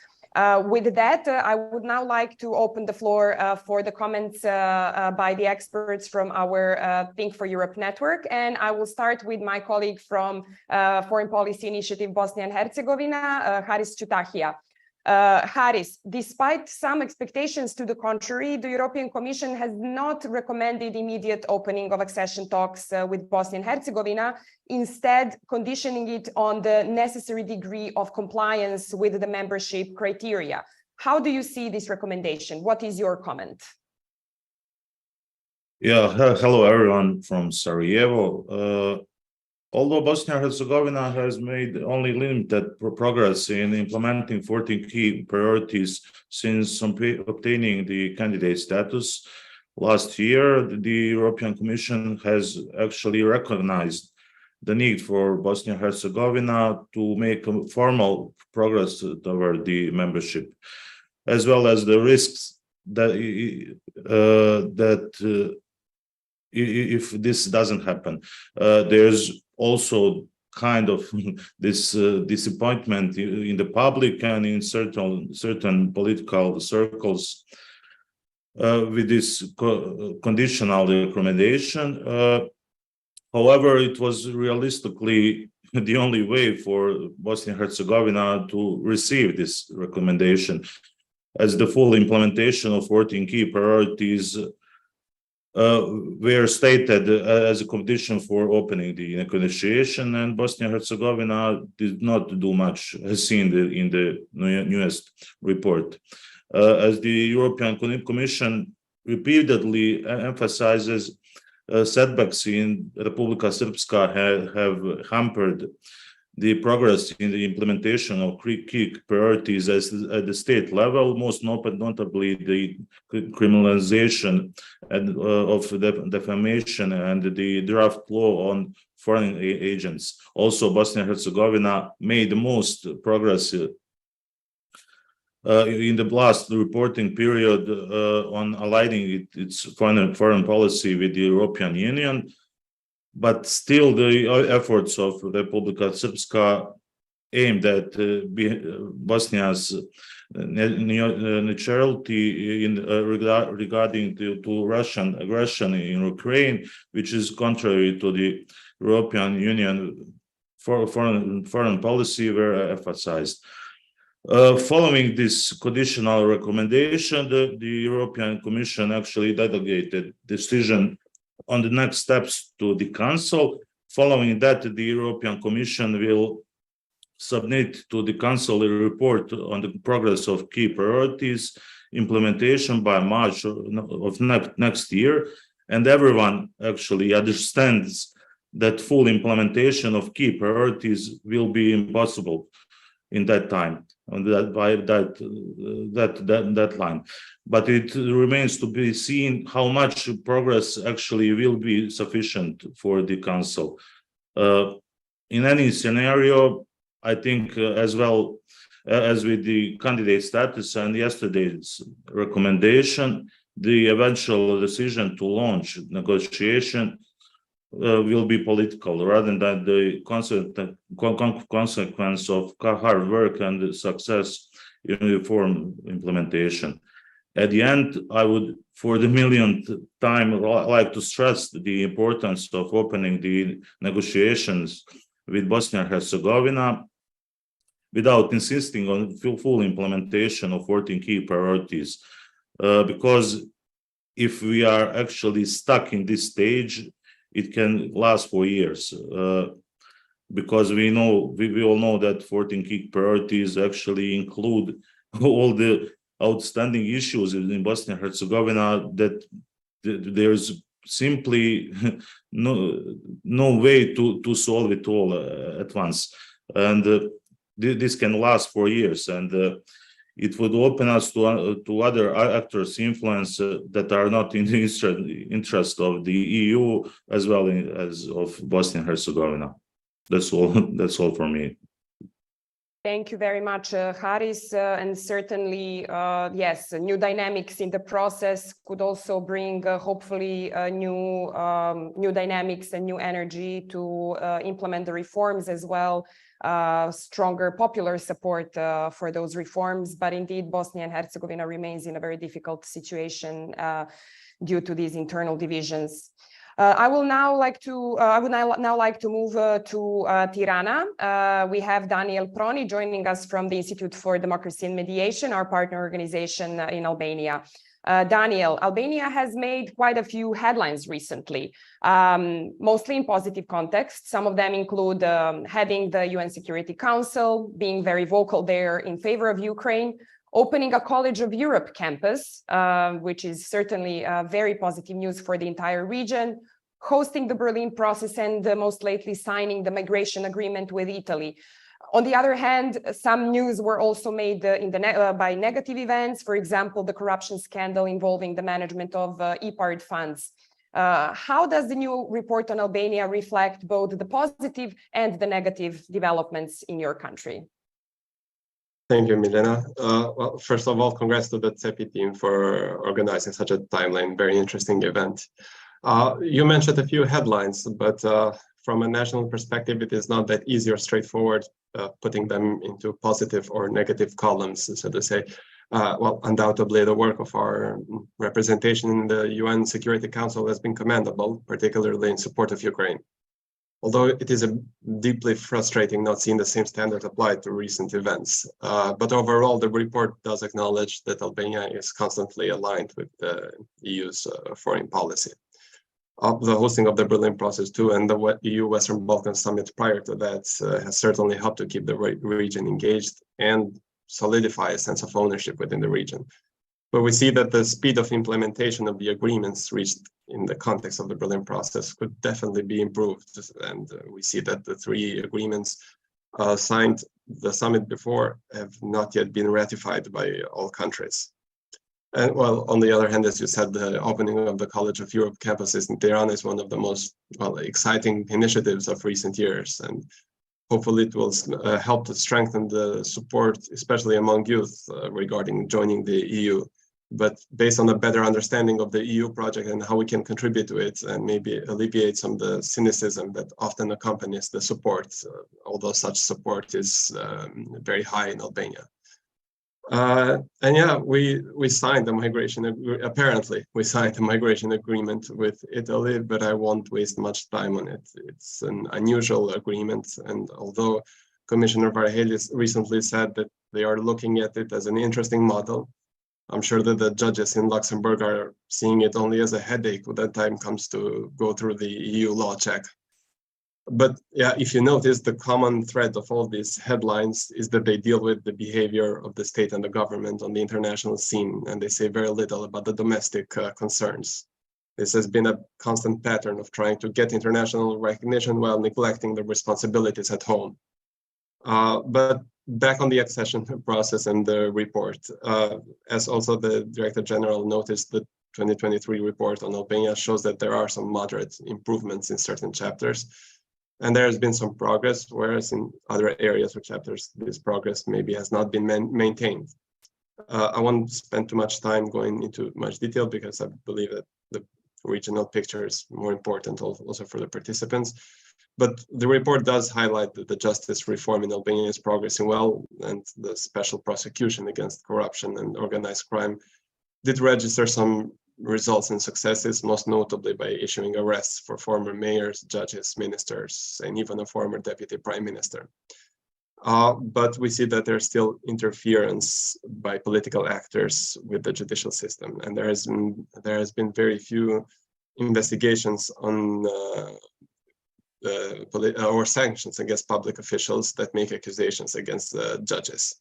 With that, I would now like to open the floor for the comments by the experts from our Think for Europe network. And I will start with my colleague from Foreign Policy Initiative Bosnia and Herzegovina, Haris Chutahia. Haris, despite some expectations to the contrary, the European Commission has not recommended immediate opening of accession talks with Bosnia and Herzegovina, instead conditioning it on the necessary degree of compliance with the membership criteria. How do you see this recommendation? What is your comment? Yeah, hello everyone from Sarajevo. Although Bosnia and Herzegovina has made only limited progress in implementing 14 key priorities since obtaining the candidate status, last year, the European Commission has actually recognized the need for Bosnia-Herzegovina to make a formal progress toward the membership, as well as the risks that if this doesn't happen, there's also kind of this disappointment in the public and in certain political circles with this conditional recommendation. However, it was realistically the only way for Bosnia-Herzegovina to receive this recommendation, as the full implementation of 14 key priorities were stated as a condition for opening the negotiation, and Bosnia-Herzegovina did not do much, as seen in the newest report. As the European Commission repeatedly emphasizes, setbacks in Republika Srpska have hampered the progress in the implementation of key priorities at the state level, most notably the criminalization of defamation and the draft law on foreign agents. Also, Bosnia-Herzegovina made the most progress in the last reporting period on aligning its foreign policy with the European Union. But still, the efforts of Republika Srpska aimed at Bosnia's neutrality regarding to Russian aggression in Ukraine, which is contrary to the European Union foreign policy, were emphasized. Following this conditional recommendation, the European Commission actually delegated decision on the next steps to the Council. Following that, the European Commission will submit to the Council a report on the progress of key priorities implementation by March of next year. And everyone actually understands that full implementation of key priorities will be impossible in that time, by that line. But it remains to be seen how much progress actually will be sufficient for the Council. In any scenario, I think as well as with the candidate status and yesterday's recommendation, the eventual decision to launch negotiation will be political rather than the consequence of hard work and the success in reform implementation. At the end, I would, for the millionth time, like to stress the importance of opening the negotiations with Bosnia-Herzegovina without insisting on full implementation of 14 key priorities. Because if we are actually stuck in this stage, it can last for years. Because we all know that 14 key priorities actually include all the outstanding issues in Bosnia-Herzegovina that there's simply no way to solve it all at once. And this can last for years, and it would open us to other actors' influence that are not in the interest of the EU as well as of Bosnia-Herzegovina. That's all for me. Thank you very much, Haris. And certainly, yes, new dynamics in the process could also bring, hopefully, new dynamics and new energy to implement the reforms as well. Stronger popular support for those reforms. But indeed, Bosnia and Herzegovina remains in a very difficult situation due to these internal divisions. I would now like to move to Tirana. We have Daniel Proni joining us from the Institute for Democracy and Mediation, our partner organization in Albania. Daniel, Albania has made quite a few headlines recently, mostly in positive context. Some of them include heading the UN Security Council, being very vocal there in favor of Ukraine, opening a College of Europe campus, which is certainly very positive news for the entire region, hosting the Berlin process, and most lately signing the migration agreement with Italy. On the other hand, some news were also made by negative events. For example, the corruption scandal involving the management of EPARD funds. How does the new report on Albania reflect both the positive and the negative developments in your country? Thank you, Milena. Well, first of all, congrats to the CEP team for organizing such a timely, very interesting event. You mentioned a few headlines, but from a national perspective, it is not that easy or straightforward putting them into positive or negative columns, so to say. Well, undoubtedly, the work of our representation in the UN Security Council has been commendable, particularly in support of Ukraine. Although it is deeply frustrating not seeing the same standards applied to recent events. But overall, the report does acknowledge that Albania is constantly aligned with the EU's foreign policy. The hosting of the Berlin process too, and the EU Western Balkan summit prior to that has certainly helped to keep the region engaged and solidify a sense of ownership within the region. But we see that the speed of implementation of the agreements reached in the context of the Berlin process could definitely be improved. And we see that the 3 agreements signed the summit before have not yet been ratified by all countries. And well, on the other hand, as you said, the opening of the College of Europe campuses in Tehran is one of the most exciting initiatives of recent years. And hopefully it will help to strengthen the support, especially among youth, regarding joining the EU. But based on a better understanding of the EU project and how we can contribute to it and maybe alleviate some of the cynicism that often accompanies the support, although such support is very high in Albania. And yeah, we signed the migration, apparently we signed the migration agreement with Italy, but I won't waste much time on it. It's an unusual agreement, and although Commissioner Varhelis recently said that they are looking at it as an interesting model, I'm sure that the judges in Luxembourg are seeing it only as a headache when the time comes to go through the EU law check. But yeah, if you notice, the common thread of all these headlines is that they deal with the behavior of the state and the government on the international scene, and they say very little about the domestic concerns. This has been a constant pattern of trying to get international recognition while neglecting the responsibilities at home. But back on the accession process and the report, as also the Director General noticed, the 2023 report on Albania shows that there are some moderate improvements in certain chapters. And there has been some progress, whereas in other areas or chapters, this progress maybe has not been maintained. I won't spend too much time going into much detail because I believe that the regional picture is more important also for the participants. But the report does highlight that the justice reform in Albania is progressing well, and the special prosecution against corruption and organized crime did register some results and successes, most notably by issuing arrests for former mayors, judges, ministers, and even a former deputy prime minister. But we see that there's still interference by political actors with the judicial system, and there has been very few investigations on or sanctions against public officials that make accusations against the judges.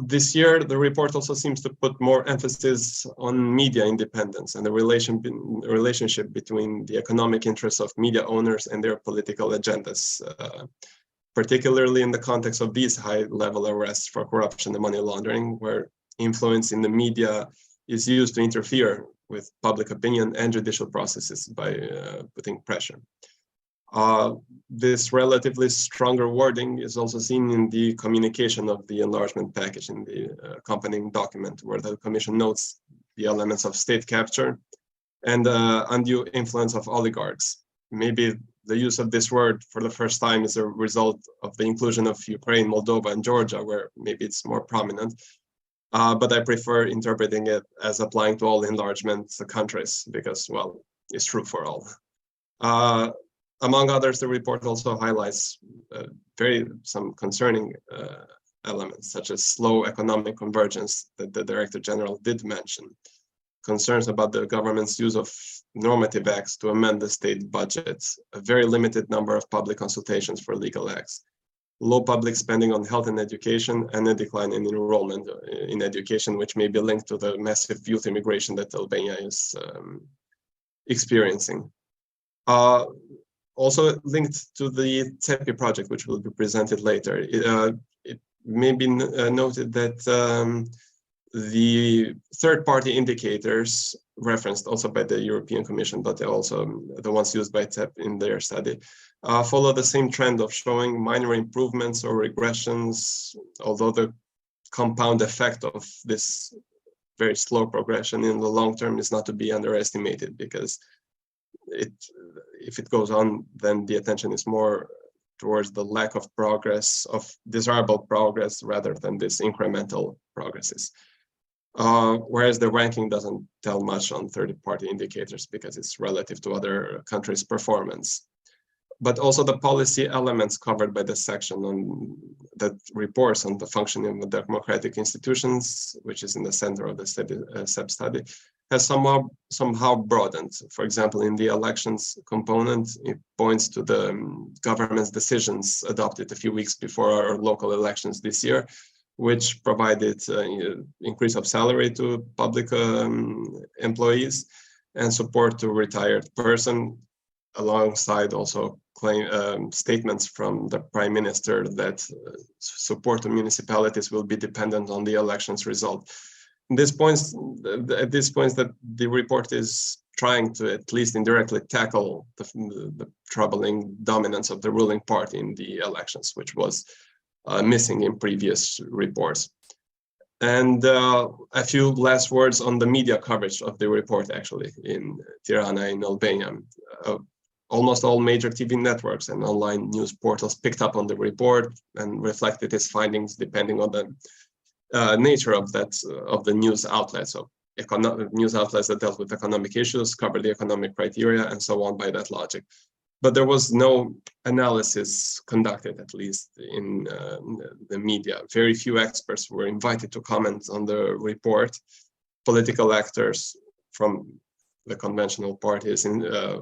This year, the report also seems to put more emphasis on media independence and the relationship between the economic interests of media owners and their political agendas, particularly in the context of these high-level arrests for corruption and money laundering, where influence in the media is used to interfere with public opinion and judicial processes by putting pressure. This relatively stronger wording is also seen in the communication of the enlargement package in the accompanying document, where the Commission notes the elements of state capture and undue influence of oligarchs. Maybe the use of this word for the first time is a result of the inclusion of Ukraine, Moldova, and Georgia, where maybe it's more prominent. But I prefer interpreting it as applying to all enlargement countries because, well, it's true for all. Among others, the report also highlights some concerning elements, such as slow economic convergence that the Director General did mention, concerns about the government's use of normative acts to amend the state budget, a very limited number of public consultations for legal acts, low public spending on health and education, and a decline in enrollment in education, which may be linked to the massive youth immigration that Albania is experiencing. also linked to the CEP project, which will be presented later. It may be noted that the third-party indicators referenced also by the European Commission, but also the ones used by CEP in their study, follow the same trend of showing minor improvements or regressions, although the compound effect of this very slow progression in the long term is not to be underestimated, because if it goes on, then the attention is more towards the lack of progress, of desirable progress, rather than this incremental progresses. Whereas the ranking doesn't tell much on third-party indicators because it's relative to other countries' performance. But also the policy elements covered by the section that reports on the functioning of democratic institutions, which is in the center of the CEP study, has somehow broadened. For example, in the elections component, it points to the government's decisions adopted a few weeks before our local elections this year, which provided increase of salary to public employees and support to retired person, alongside also statements from the Prime Minister that support to municipalities will be dependent on the elections result. At this point that the report is trying to at least indirectly tackle the troubling dominance of the ruling party in the elections, which was missing in previous reports. And a few last words on the media coverage of the report, actually, in Tirana, in Albania. Almost all major TV networks and online news portals picked up on the report and reflected its findings depending on the nature of the news outlets. So news outlets that dealt with economic issues, covered the economic criteria, and so on by that logic. But there was no analysis conducted, at least in the media. Very few experts were invited to comment on the report. Political actors from the conventional parties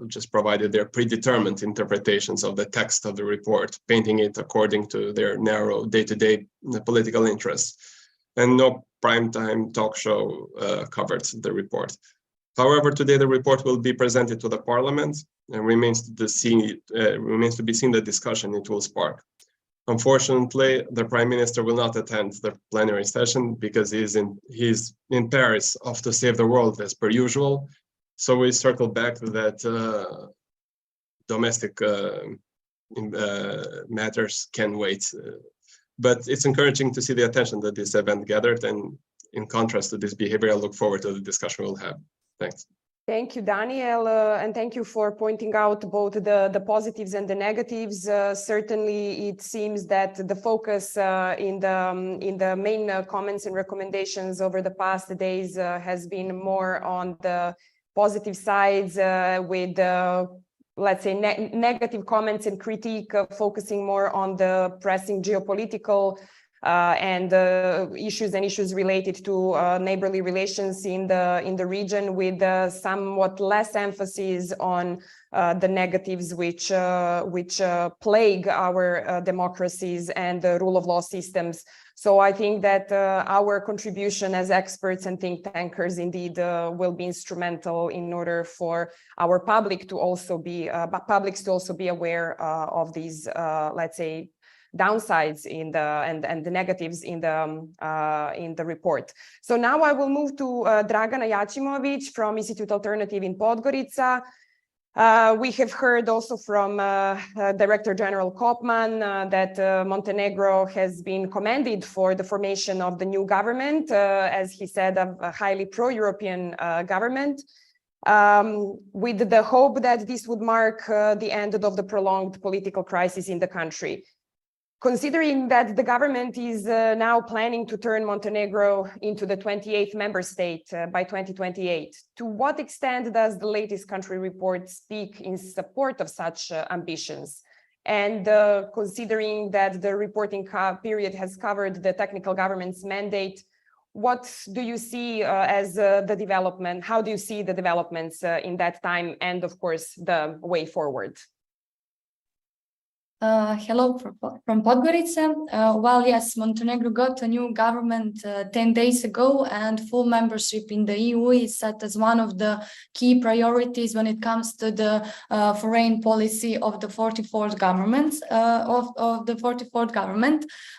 just provided their predetermined interpretations of the text of the report, painting it according to their narrow day-to-day political interests. And no primetime talk show covered the report. However, today the report will be presented to the Parliament, and remains to be seen the discussion it will spark. Unfortunately, the Prime Minister will not attend the plenary session because he's in Paris off to save the world as per usual. So we circle back to that domestic matters can wait. But it's encouraging to see the attention that this event gathered, and in contrast to this behavior, I look forward to the discussion we'll have. Thanks. Thank you, Daniel, and thank you for pointing out both the positives and the negatives. Certainly, it seems that the focus in the main comments and recommendations over the past days has been more on the positive sides, with let's say negative comments and critique, focusing more on the pressing geopolitical and issues related to neighborly relations in the region, with somewhat less emphasis on the negatives which plague our democracies and the rule of law systems. So I think that our contribution as experts and think tankers indeed will be instrumental in order for our public to also be aware of these let's say downsides in and the negatives in the report. So now I will move to Dragana Jacimovic from Institute Alternative in Podgorica. We have heard also from Director General Kopman that Montenegro has been commended for the formation of the new government, as he said, a highly pro-European government, with the hope that this would mark the end of the prolonged political crisis in the country. Considering that the government is now planning to turn Montenegro into the 28th member state by 2028, to what extent does the latest country report speak in support of such ambitions? And considering that the reporting period has covered the technical government's mandate, what do you see as the development? How do you see the developments in that time, and of course the way forward? Hello from Podgorica. Well, yes, Montenegro got a new government 10 days ago, and full membership in the EU is set as one of the key priorities when it comes to the foreign policy of the 44th government.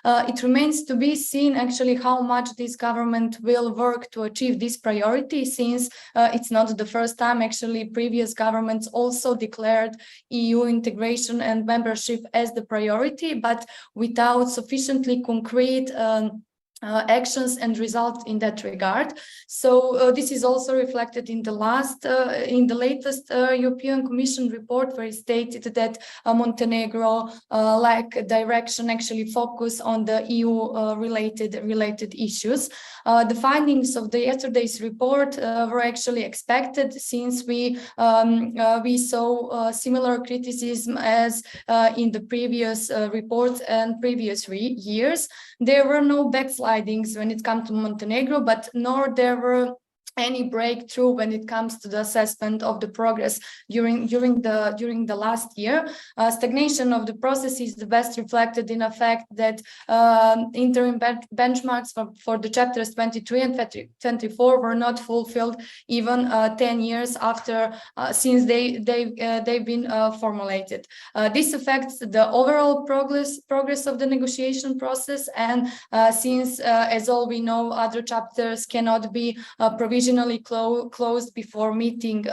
It remains to be seen actually how much this government will work to achieve this priority, since it's not the first time. Actually, previous governments also declared EU integration and membership as the priority, but without sufficiently concrete actions and results in that regard. So this is also reflected in the latest European Commission report, where it stated that Montenegro lack direction, actually focus on the EU related issues. The findings of yesterday's report were actually expected, since we saw similar criticism as in the previous reports and previous years. There were no backslidings when it comes to Montenegro, but nor there were any breakthrough when it comes to the assessment of the progress during the last year. Stagnation of the process is the best reflected in the fact that interim benchmarks for the chapters 23 and 24 were not fulfilled even 10 years after since they've been formulated. This affects the overall progress of the negotiation process, and since as all we know, other chapters cannot be provisionally closed before meeting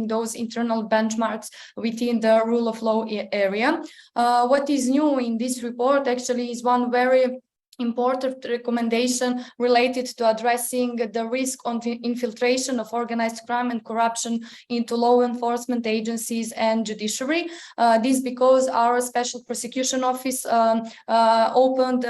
those internal benchmarks within the rule of law area. What is new in this report actually is one very important recommendation related to addressing the risk of the infiltration of organized crime and corruption into law enforcement agencies and judiciary. This because our Special Prosecution Office opened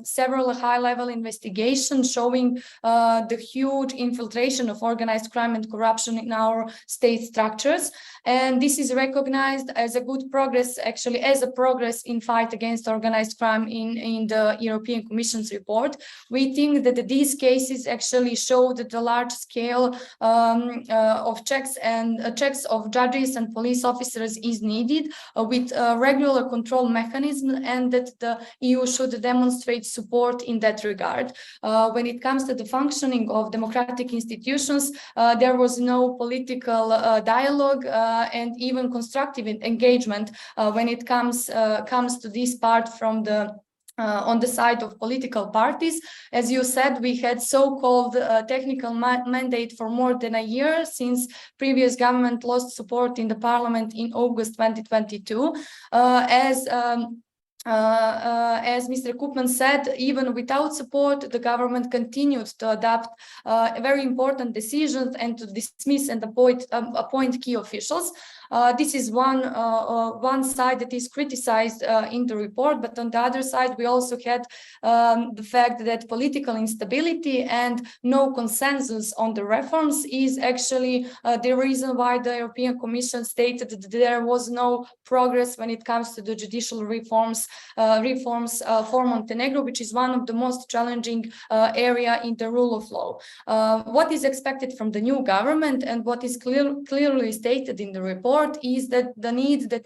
several high-level investigations showing the huge infiltration of organized crime and corruption in our state structures. And this is recognized as a good progress, actually as a progress in fight against organized crime in the European Commission's report. We think that these cases actually show that the large scale of checks of judges and police officers is needed with a regular control mechanism, and that the EU should demonstrate support in that regard. When it comes to the functioning of democratic institutions, there was no political dialogue and even constructive engagement when it comes to this part from the on the side of political parties. As you said, we had so-called technical mandate for more than a year, since previous government lost support in the parliament in August 2022. As Mr. Koopman said, even without support, the government continued to adopt very important decisions and to dismiss and appoint key officials. This is one side that is criticized in the report, but on the other side, we also had the fact that political instability and no consensus on the reforms is actually the reason why the European Commission stated that there was no progress when it comes to the judicial reforms for Montenegro, which is one of the most challenging area in the rule of law. What is expected from the new government, and what is clearly stated in the report, is that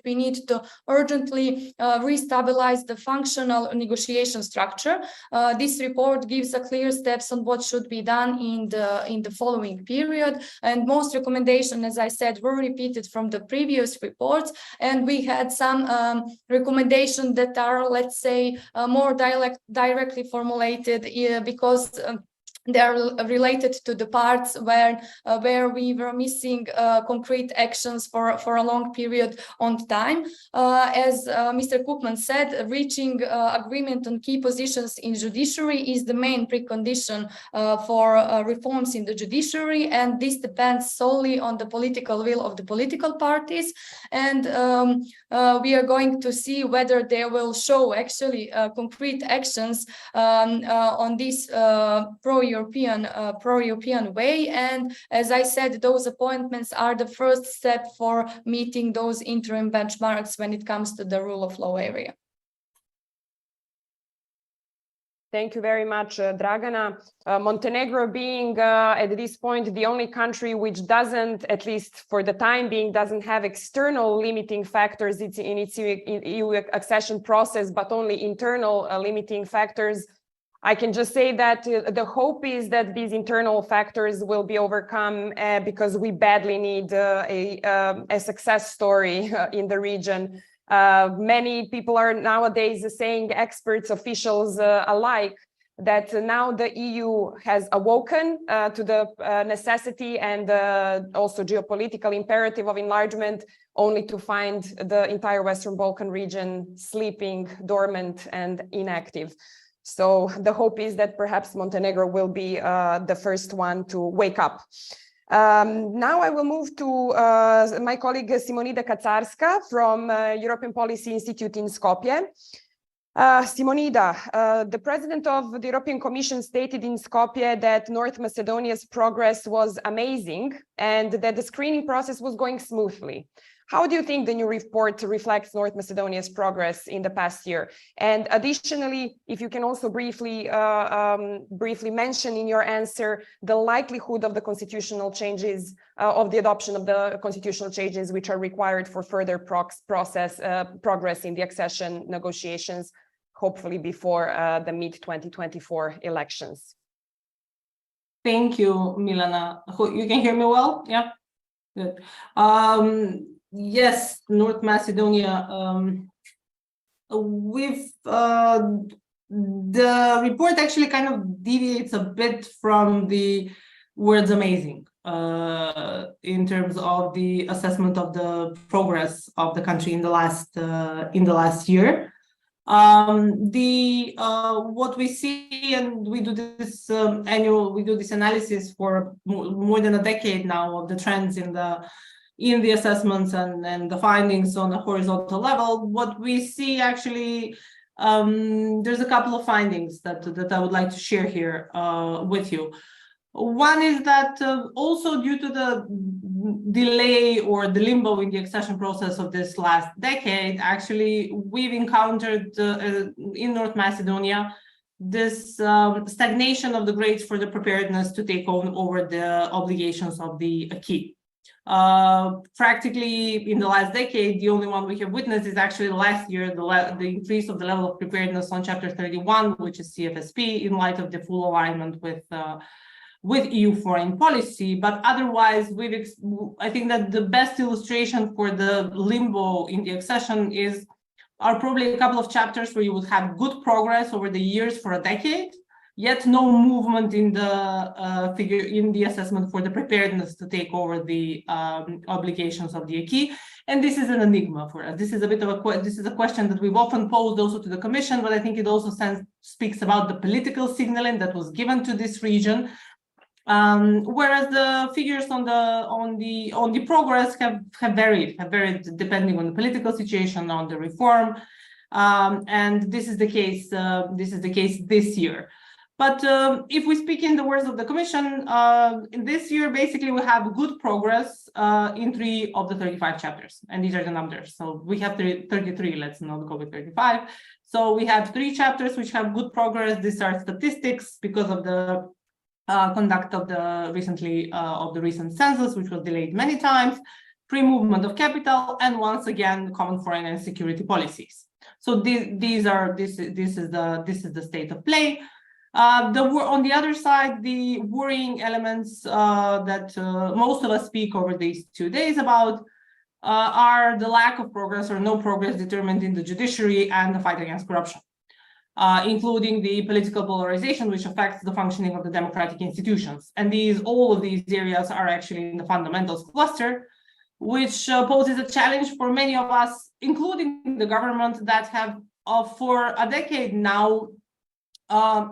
we need to urgently restabilize the functional negotiation structure. This report gives a clear steps on what should be done in the following period, and most recommendations, as I said, were repeated from the previous reports, and we had some recommendations that are, let's say, more directly formulated because they are related to the parts where we were missing concrete actions for a long period on time. As Mr. Koopman said, reaching agreement on key positions in judiciary is the main precondition for reforms in the judiciary, and this depends solely on the political will of the political parties. And we are going to see whether they will show actually concrete actions on this pro-European way. And as I said, those appointments are the first step for meeting those interim benchmarks when it comes to the rule of law area. Thank you very much, Dragana. Montenegro being at this point the only country which doesn't, at least for the time being, doesn't have external limiting factors in its EU accession process, but only internal limiting factors. I can just say that the hope is that these internal factors will be overcome because we badly need a success story in the region. Many people are nowadays saying, experts, officials alike, that now the EU has awoken to the necessity and also geopolitical imperative of enlargement, only to find the entire Western Balkan region sleeping, dormant, and inactive. So the hope is that perhaps Montenegro will be the first one to wake up. Now I will move to my colleague Simonida Kacarska from European Policy Institute in Skopje. Simonida, the president of the European Commission stated in Skopje that North Macedonia's progress was amazing and that the screening process was going smoothly. How do you think the new report reflects North Macedonia's progress in the past year? And additionally, if you can also briefly mention in your answer the likelihood of the constitutional changes, of the adoption of the constitutional changes which are required for further progress in the accession negotiations, hopefully before the mid-2024 elections. Thank you, Milena. You can hear me well? Yeah, good. Yes, North Macedonia, the report actually kind of deviates a bit from the words amazing in terms of the assessment of the progress of the country in the last year. What we see, and we do this analysis for more than a decade now of the trends in the assessments and the findings on a horizontal level. What we see actually, there's a couple of findings that I would like to share here with you. One is that also due to the delay or the limbo in the accession process of this last decade, actually we've encountered in North Macedonia this stagnation of the grades for the preparedness to take over the obligations of the acquis. Practically in the last decade, the only one we have witnessed is actually last year, the increase of the level of preparedness on Chapter 31, which is CFSP, in light of the full alignment with EU foreign policy. But otherwise, I think that the best illustration for the limbo in the accession are probably a couple of chapters where you would have good progress over the years for a decade, yet no movement in the assessment for the preparedness to take over the obligations of the acquis. And this is an enigma for us. This is a bit of a question that we've often posed also to the Commission, but I think it also speaks about the political signaling that was given to this region. Whereas the figures on the progress have varied depending on the political situation, on the reform, and this is the case this year. But if we speak in the words of the Commission, in this year, basically, we have good progress in 3 of the 35 chapters. And these are the numbers. So we have 33, let's not go with 35. So we have 3 chapters which have good progress. These are statistics because of the conduct of the recent census, which was delayed many times, free movement of capital, and once again, common foreign and security policies. So this is the state of play. On the other side, the worrying elements that most of us speak over these 2 days about are the lack of progress or no progress determined in the judiciary and the fight against corruption, including the political polarization, which affects the functioning of the democratic institutions. And all of these areas are actually in the fundamentals cluster, which poses a challenge for many of us, including the government, that have for a decade now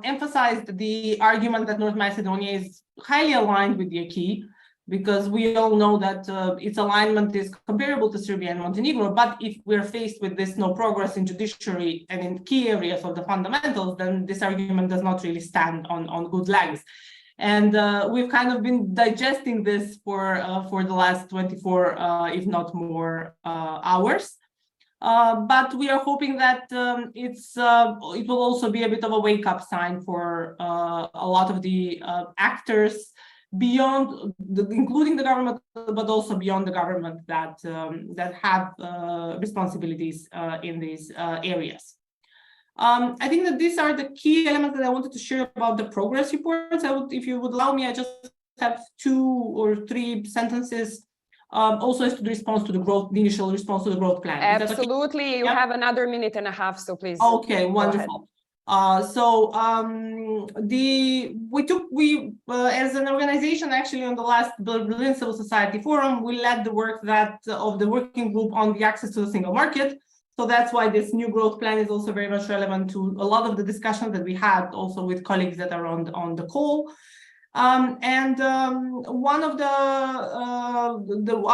emphasized the argument that North Macedonia is highly aligned with the acquis, because we all know that its alignment is comparable to Serbia and Montenegro. But if we're faced with this no progress in judiciary and in key areas of the fundamentals, then this argument does not really stand on good legs. And we've kind of been digesting this for the last 24, if not more, hours. But we are hoping that it will also be a bit of a wake-up sign for a lot of the actors beyond, including the government, but also beyond the government that have responsibilities in these areas. I think that these are the key elements that I wanted to share about the progress reports. If you would allow me, I just have 2 or 3 sentences also as to the response to the growth, the initial response to the growth plan. Absolutely. Okay? You have another minute and a half, so please. Okay, wonderful. We as an organization, actually, on the last Berlin Civil Society Forum, we led the work of the working group on the access to the single market. So that's why this new growth plan is also very much relevant to a lot of the discussions that we had also with colleagues that are on the call. One of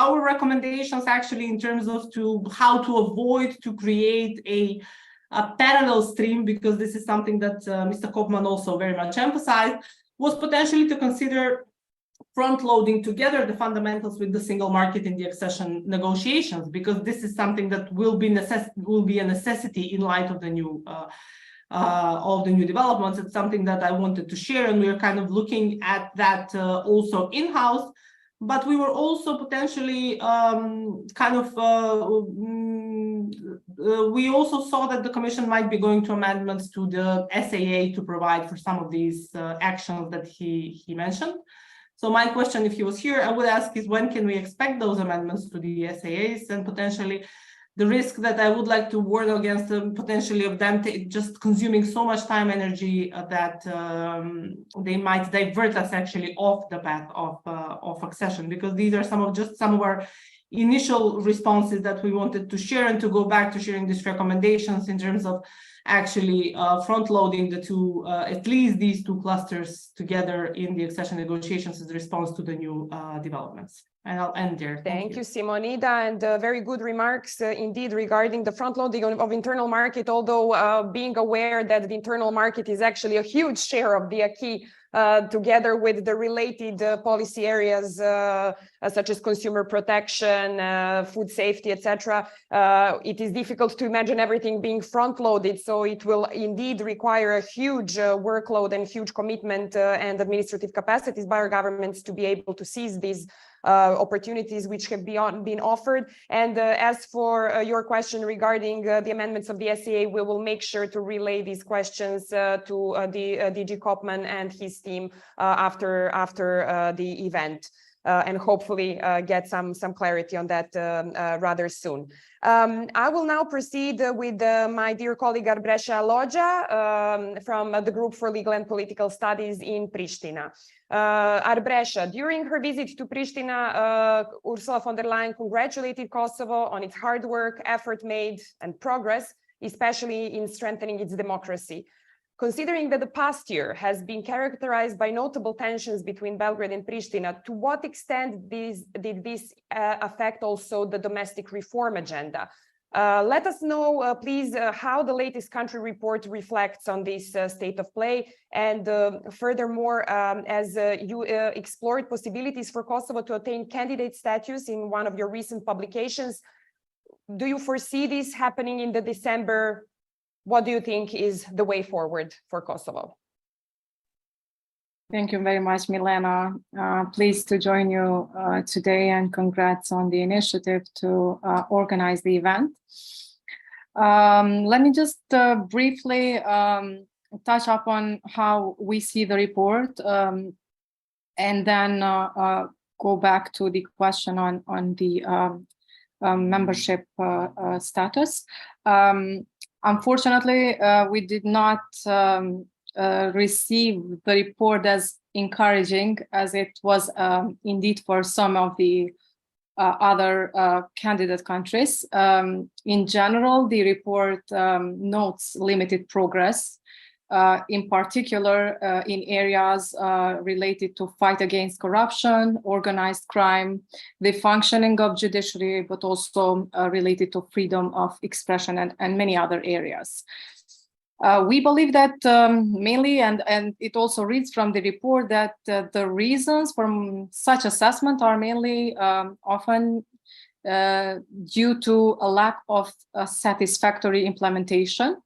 our recommendations actually in terms of how to avoid to create a parallel stream, because this is something that Mr. Kopman also very much emphasized, was potentially to consider front-loading together the fundamentals with the single market in the accession negotiations, because this is something that will be a necessity in light of the new developments. It's something that I wanted to share, and we are kind of looking at that also in-house. But we were also potentially we also saw that the Commission might be going to amendments to the SAA to provide for some of these actions that he mentioned. So my question, if he was here, I would ask is, when can we expect those amendments to the SAAs, and potentially the risk that I would like to warn against potentially of them just consuming so much time, energy that they might divert us actually off the path of accession, because these are some of our initial responses that we wanted to share, and to go back to sharing these recommendations in terms of actually front-loading the two, at least these 2 clusters together in the accession negotiations as a response to the new developments. And I'll end there. Thank you, Simonida, and very good remarks indeed regarding the front-loading of internal market, although being aware that the internal market is actually a huge share of the acquis, together with the related policy areas such as consumer protection, food safety, etc. It is difficult to imagine everything being front-loaded, so it will indeed require a huge workload and huge commitment and administrative capacities by our governments to be able to seize these opportunities which have been offered. And as for your question regarding the amendments of the SAA, we will make sure to relay these questions to the DG Kopman and his team after the event, and hopefully get some clarity on that rather soon. I will now proceed with my dear colleague Arbreša Lođa from the Group for Legal and Political Studies in Pristina. Arbreša, during her visit to Pristina, Ursula von der Leyen congratulated Kosovo on its hard work, effort made, and progress, especially in strengthening its democracy. Considering that the past year has been characterized by notable tensions between Belgrade and Pristina, to what extent did this affect also the domestic reform agenda? Let us know, please, how the latest country report reflects on this state of play. And furthermore, as you explored possibilities for Kosovo to attain candidate status in one of your recent publications, do you foresee this happening in the December? What do you think is the way forward for Kosovo? Thank you very much, Milena. Pleased to join you today, and congrats on the initiative to organize the event. Let me just briefly touch upon how we see the report, and then go back to the question on the membership status. Unfortunately, we did not receive the report as encouraging as it was indeed for some of the other candidate countries. In general, the report notes limited progress, in particular in areas related to fight against corruption, organized crime, the functioning of judiciary, but also related to freedom of expression and many other areas. We believe that mainly, and it also reads from the report, that the reasons for such assessment are mainly often due to a lack of satisfactory implementation.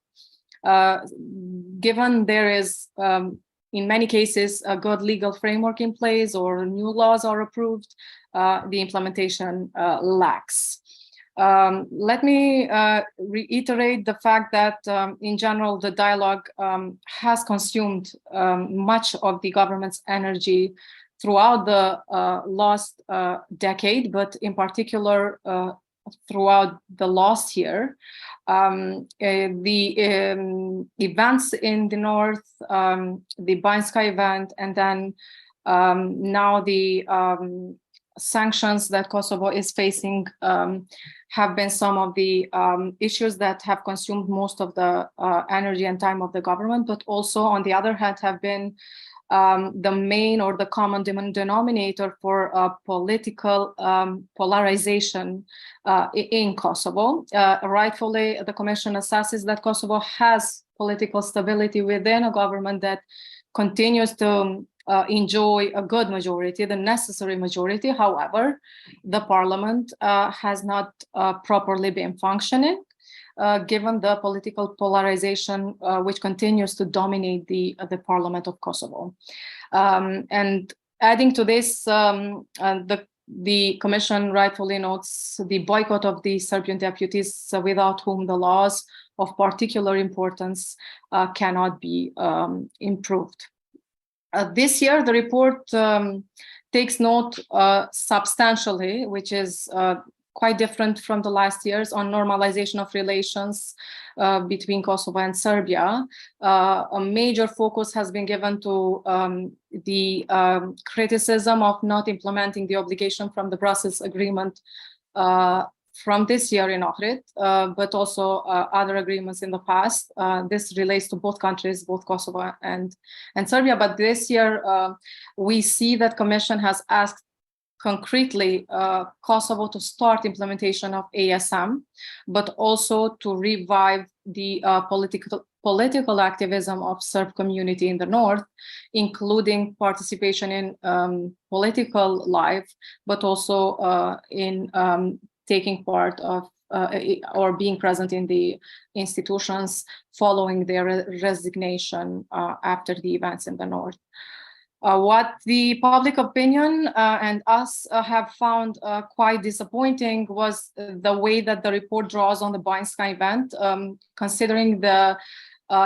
Given there is, in many cases, a good legal framework in place or new laws are approved, the implementation lacks. Let me reiterate the fact that, in general, the dialogue has consumed much of the government's energy throughout the last decade, but in particular throughout the last year. The events in the north, the Banjska event, and then now the sanctions that Kosovo is facing have been some of the issues that have consumed most of the energy and time of the government, but also, on the other hand, have been the main or the common denominator for political polarization in Kosovo. Rightfully, the Commission assesses that Kosovo has political stability within a government that continues to enjoy a good majority, the necessary majority. However, the parliament has not properly been functioning, given the political polarization which continues to dominate the parliament of Kosovo. And adding to this, the Commission rightfully notes the boycott of the Serbian deputies, without whom the laws of particular importance cannot be improved. This year, the report takes note substantially, which is quite different from the last years, on normalization of relations between Kosovo and Serbia. A major focus has been given to the criticism of not implementing the obligation from the Brussels Agreement from this year in Ohrid, but also other agreements in the past. This relates to both countries, both Kosovo and Serbia. But this year, we see that Commission has asked concretely Kosovo to start implementation of ASM, but also to revive the political activism of Serb community in the north, including participation in political life, but also in taking part of or being present in the institutions following their resignation after the events in the north. What the public opinion and us have found quite disappointing was the way that the report draws on the Banjska event, considering the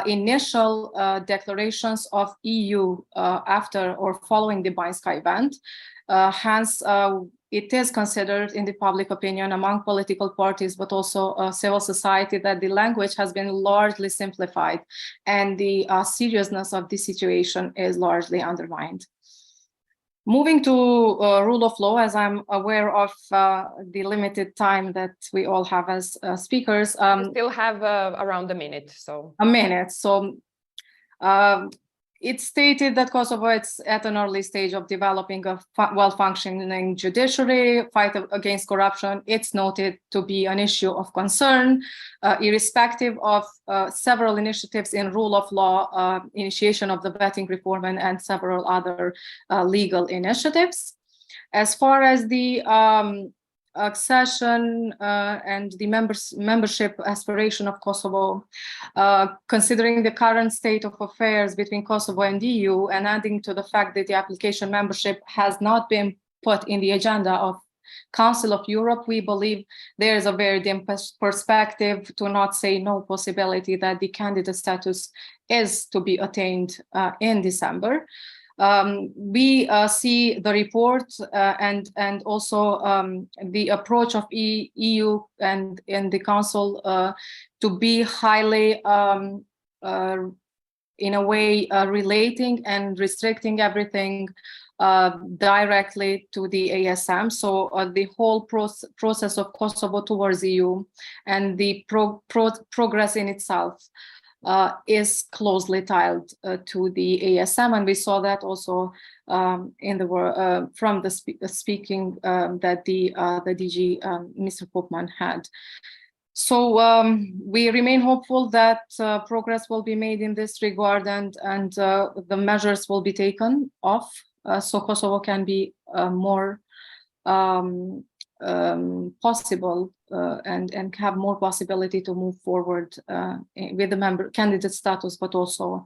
initial declarations of EU after or following the Banjska event. Hence, it is considered in the public opinion among political parties, but also civil society, that the language has been largely simplified and the seriousness of the situation is largely undermined. Moving to rule of law, as I'm aware of the limited time that we all have as speakers. We still have around a minute. A minute. So it's stated that Kosovo is at an early stage of developing a well-functioning judiciary, fight against corruption. It's noted to be an issue of concern, irrespective of several initiatives in rule of law, initiation of the vetting reform, and several other legal initiatives. As far as the accession and the membership aspiration of Kosovo, considering the current state of affairs between Kosovo and the EU, and adding to the fact that the application membership has not been put in the agenda of Council of Europe, we believe there is a very dim perspective, to not say no possibility, that the candidate status is to be attained in December. We see the report and also the approach of EU and the Council to be highly, in a way, relating and restricting everything directly to the ASM. So the whole process of Kosovo towards EU and the progress in itself is closely tied to the ASM, and we saw that also in the from the speaking that the DG Mr. Popman had. So we remain hopeful that progress will be made in this regard, and the measures will be taken off so Kosovo can be more possible and have more possibility to move forward with the candidate status, but also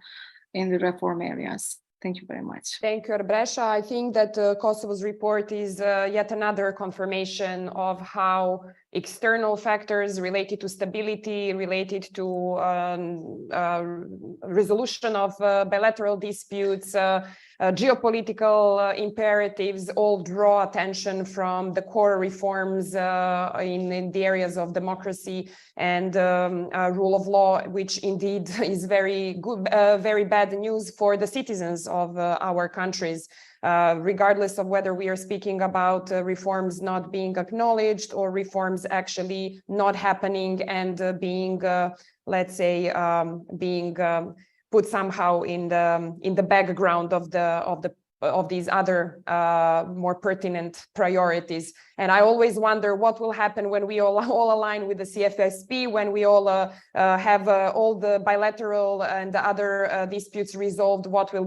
in the reform areas. Thank you very much. Thank you, Arbresha. I think that Kosovo's report is yet another confirmation of how external factors related to stability, related to resolution of bilateral disputes, geopolitical imperatives all draw attention from the core reforms in the areas of democracy and rule of law, which indeed is very good, very bad news for the citizens of our countries, regardless of whether we are speaking about reforms not being acknowledged or reforms actually not happening and being, let's say, being put somehow in the background of these other more pertinent priorities. And I always wonder what will happen when we all align with the CFSP, when we all have all the bilateral and the other disputes resolved, what will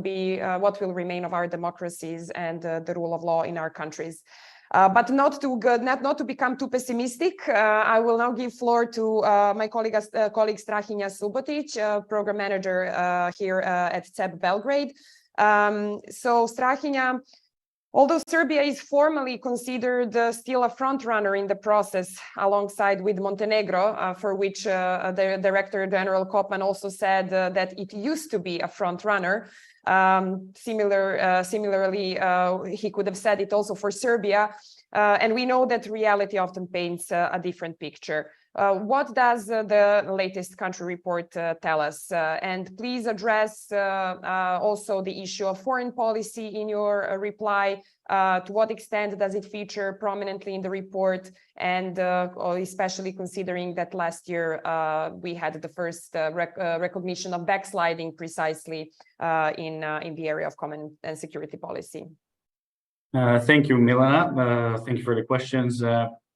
remain of our democracies and the rule of law in our countries. But not to become too pessimistic, I will now give floor to my colleague Strahinja Subotic, program manager here at CEP Belgrade. So Strahinja, although Serbia is formally considered still a front runner in the process, alongside with Montenegro, for which the Director General Kopman also said that it used to be a front runner. Similarly, he could have said it also for Serbia. And we know that reality often paints a different picture. What does the latest country report tell us? And please address also the issue of foreign policy in your reply. To what extent does it feature prominently in the report? And especially considering that last year we had the first recognition of backsliding precisely in the area of common and security policy. Thank you, Milena. Thank you for the questions.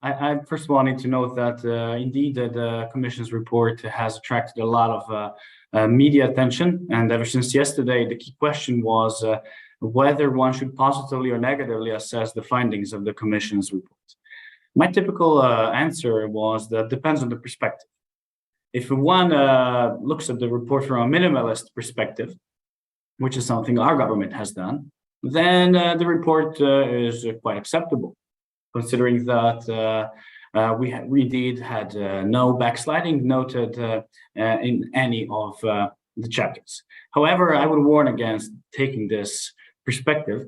I first wanted to note that indeed the Commission's report has attracted a lot of media attention, and ever since yesterday, the key question was whether one should positively or negatively assess the findings of the Commission's report. My typical answer was that depends on the perspective. If one looks at the report from a minimalist perspective, which is something our government has done, then the report is quite acceptable, considering that we indeed had no backsliding noted in any of the chapters. However, I would warn against taking this perspective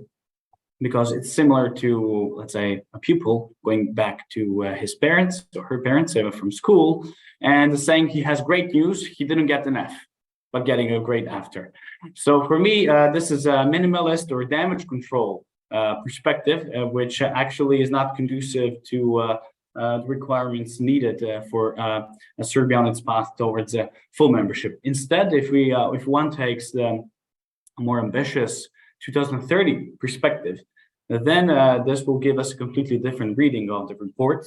because it's similar to, let's say, a pupil going back to his parents or her parents from school and saying he has great news, he didn't get an F, but getting a grade after. So for me, this is a minimalist or damage control perspective, which actually is not conducive to the requirements needed for Serbia on its path towards full membership. Instead, if one takes the more ambitious 2030 perspective, then this will give us a completely different reading of the report,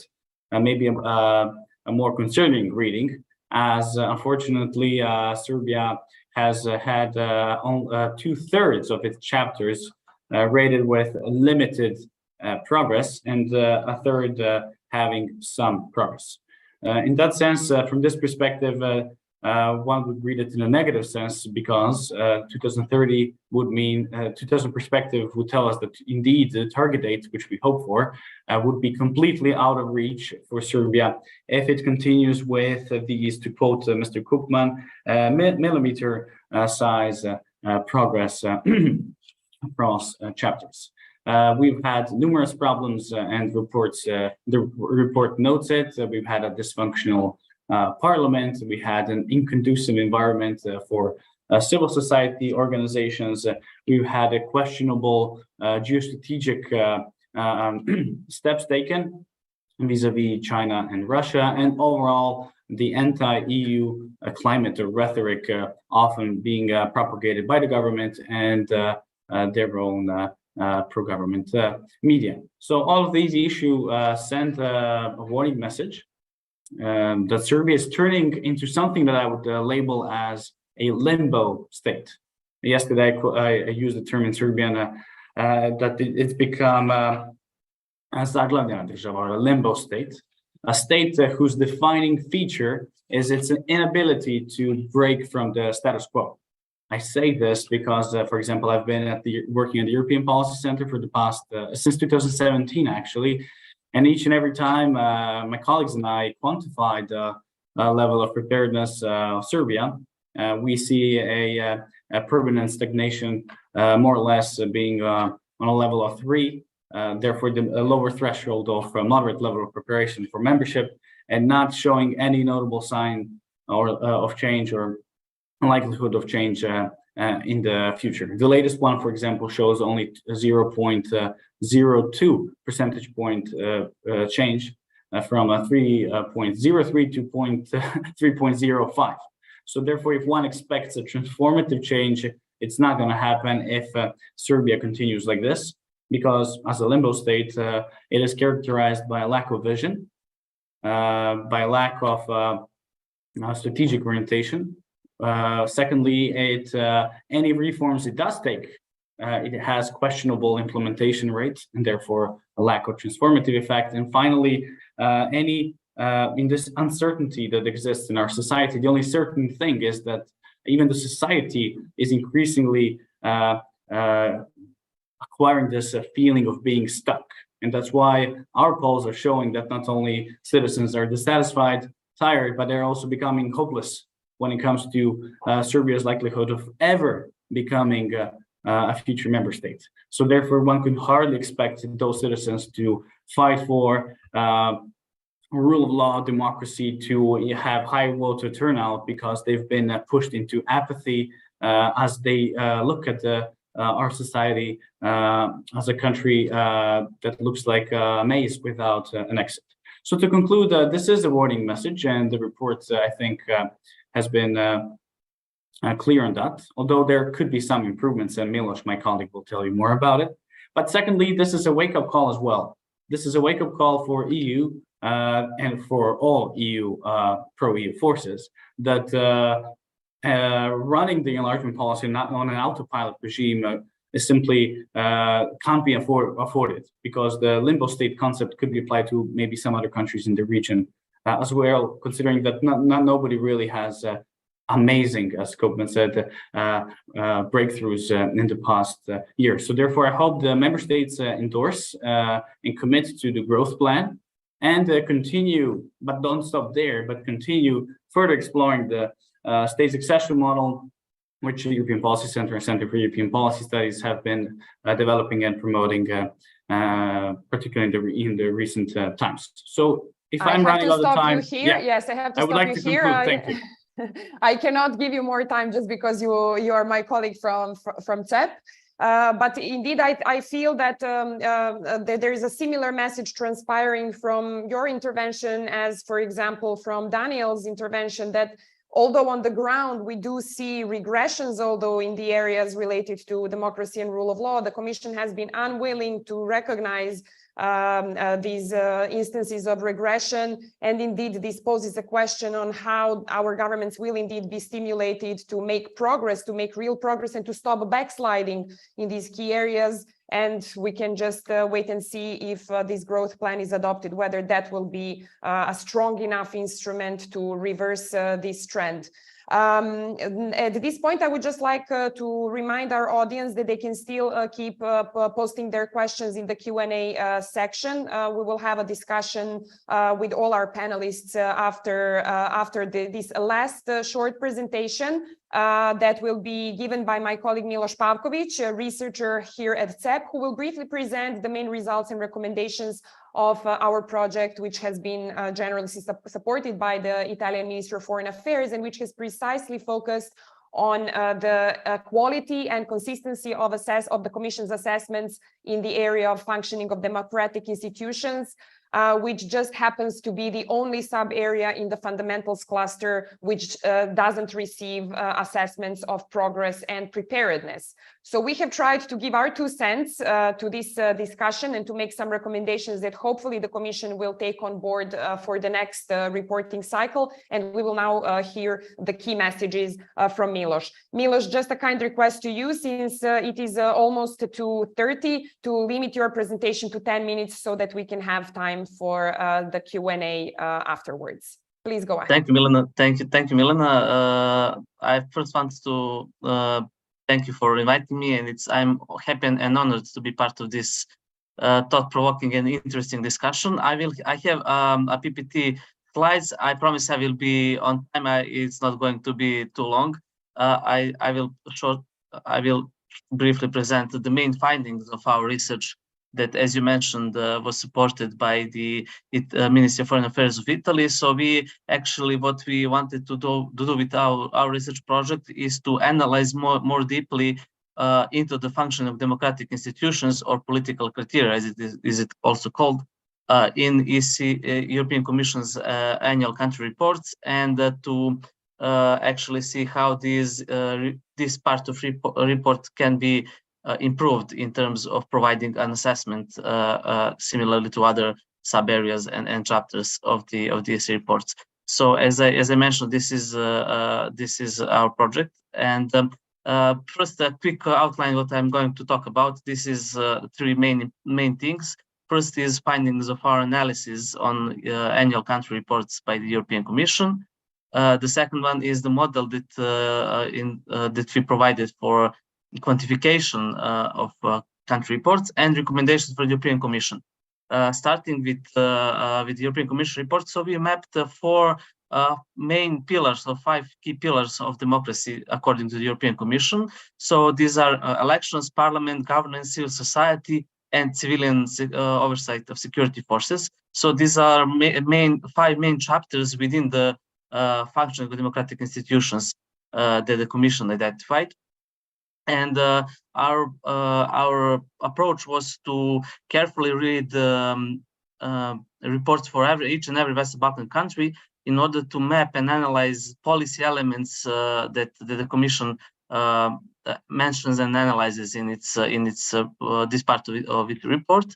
maybe a more concerning reading, as unfortunately Serbia has had 2/3 of its chapters rated with limited progress and a third having some progress. In that sense, from this perspective, one would read it in a negative sense because 2030 would mean 2000 perspective would tell us that indeed the target date, which we hope for, would be completely out of reach for Serbia if it continues with these, to quote Mr. Koopman, millimeter size progress across chapters. We've had numerous problems and reports, the report notes it. We've had a dysfunctional parliament. We had an inconducive environment for civil society organizations. We've had a questionable geostrategic steps taken vis-a-vis China and Russia, and overall the anti-EU climate or rhetoric often being propagated by the government and their own pro-government media. So all of these issues send a warning message that Serbia is turning into something that I would label as a limbo state. Yesterday, I used the term in Serbian that it's become zaglavljena država, or a limbo state, a state whose defining feature is its inability to break from the status quo. I say this because, for example, I've been working at the European Policy Center for the past, since 2017, actually. And each and every time my colleagues and I quantified the level of preparedness of Serbia, we see a permanent stagnation, more or less being on a level of 3. Therefore, a lower threshold of moderate level of preparation for membership, and not showing any notable sign or of change or likelihood of change in the future. The latest one, for example, shows only 0.02 percentage point change from a 3.03 to 3.05. So therefore, if one expects a transformative change, it's not going to happen if Serbia continues like this, because as a limbo state, it is characterized by a lack of vision, by a lack of strategic orientation. Secondly, any reforms it does take, it has questionable implementation rates, and therefore a lack of transformative effect. And finally, in this uncertainty that exists in our society, the only certain thing is that even the society is increasingly acquiring this feeling of being stuck. And that's why our polls are showing that not only citizens are dissatisfied, tired, but they're also becoming hopeless when it comes to Serbia's likelihood of ever becoming a future member state. So therefore, one could hardly expect those citizens to fight for rule of law, democracy, to have high voter turnout, because they've been pushed into apathy as they look at our society as a country that looks like a maze without an exit. So to conclude, this is a warning message, and the report, I think, has been clear on that, although there could be some improvements, and Milos, my colleague, will tell you more about it. But secondly, this is a wake-up call as well. This is a wake-up call for EU and for all EU pro-EU forces that running the enlargement policy not on an autopilot regime is simply can't be afforded, because the limbo state concept could be applied to maybe some other countries in the region as well, considering that nobody really has amazing, as Koopman said, breakthroughs in the past year. So therefore, I hope the member states endorse and commit to the growth plan, and continue, but don't stop there, but continue further exploring the state's accession model, which the European Policy Center and Center for European Policy Studies have been developing and promoting, particularly in the recent times. So if I'm running out of time, yes, I have to stop you here. Thank you. I cannot give you more time just because you are my colleague from CEP. But indeed, I feel that there is a similar message transpiring from your intervention as, for example, from Daniel's intervention, that although on the ground we do see regressions, although in the areas related to democracy and rule of law, the Commission has been unwilling to recognize these instances of regression. And indeed, this poses a question on how our governments will indeed be stimulated to make progress, to make real progress, and to stop backsliding in these key areas. And we can just wait and see if this growth plan is adopted, whether that will be a strong enough instrument to reverse this trend. At this point, I would just like to remind our audience that they can still keep posting their questions in the Q&A section. We will have a discussion with all our panelists after this last short presentation that will be given by my colleague Milos Pavkovic, a researcher here at CEP, who will briefly present the main results and recommendations of our project, which has been generally supported by the Italian Ministry of Foreign Affairs, and which has precisely focused on the quality and consistency of the Commission's assessments in the area of functioning of democratic institutions. which just happens to be the only sub-area in the fundamentals cluster which doesn't receive assessments of progress and preparedness. So we have tried to give our 2 cents to this discussion and to make some recommendations that hopefully the Commission will take on board for the next reporting cycle. And we will now hear the key messages from Milos. Milos, just a kind request to you, since it is almost 2:30, to limit your presentation to 10 minutes so that we can have time for the Q&A afterwards. Please go ahead. Thank you, Milena. Thank you, Milena. I first want to thank you for inviting me, and I'm happy and honored to be part of this thought-provoking and interesting discussion. I have a PPT slides. I promise I will be on time. It's not going to be too long. I will briefly present the main findings of our research that, as you mentioned, was supported by the Ministry of Foreign Affairs of Italy. So what we wanted to do with our research project is to analyze more deeply into the function of democratic institutions, or political criteria, as it is also called, in European Commission's annual country reports, and to actually see how this part of report can be improved in terms of providing an assessment similarly to other sub areas and chapters of these reports. So as I mentioned, this is our project, and first a quick outline what I'm going to talk about. This is 3 main things. First is findings of our analysis on annual country reports by the European Commission. The second one is the model that we provided for quantification of country reports and recommendations for the European Commission. Starting with the European Commission report, so we mapped 4 main pillars, or 5 key pillars of democracy according to the European Commission. So these are elections, parliament, governance, civil society, and civilian oversight of security forces. So these are 5 main chapters within the functioning of democratic institutions that the Commission identified. And our approach was to carefully read reports for each and every Western Balkan country in order to map and analyze policy elements that the Commission mentions and analyzes in its this part of its report.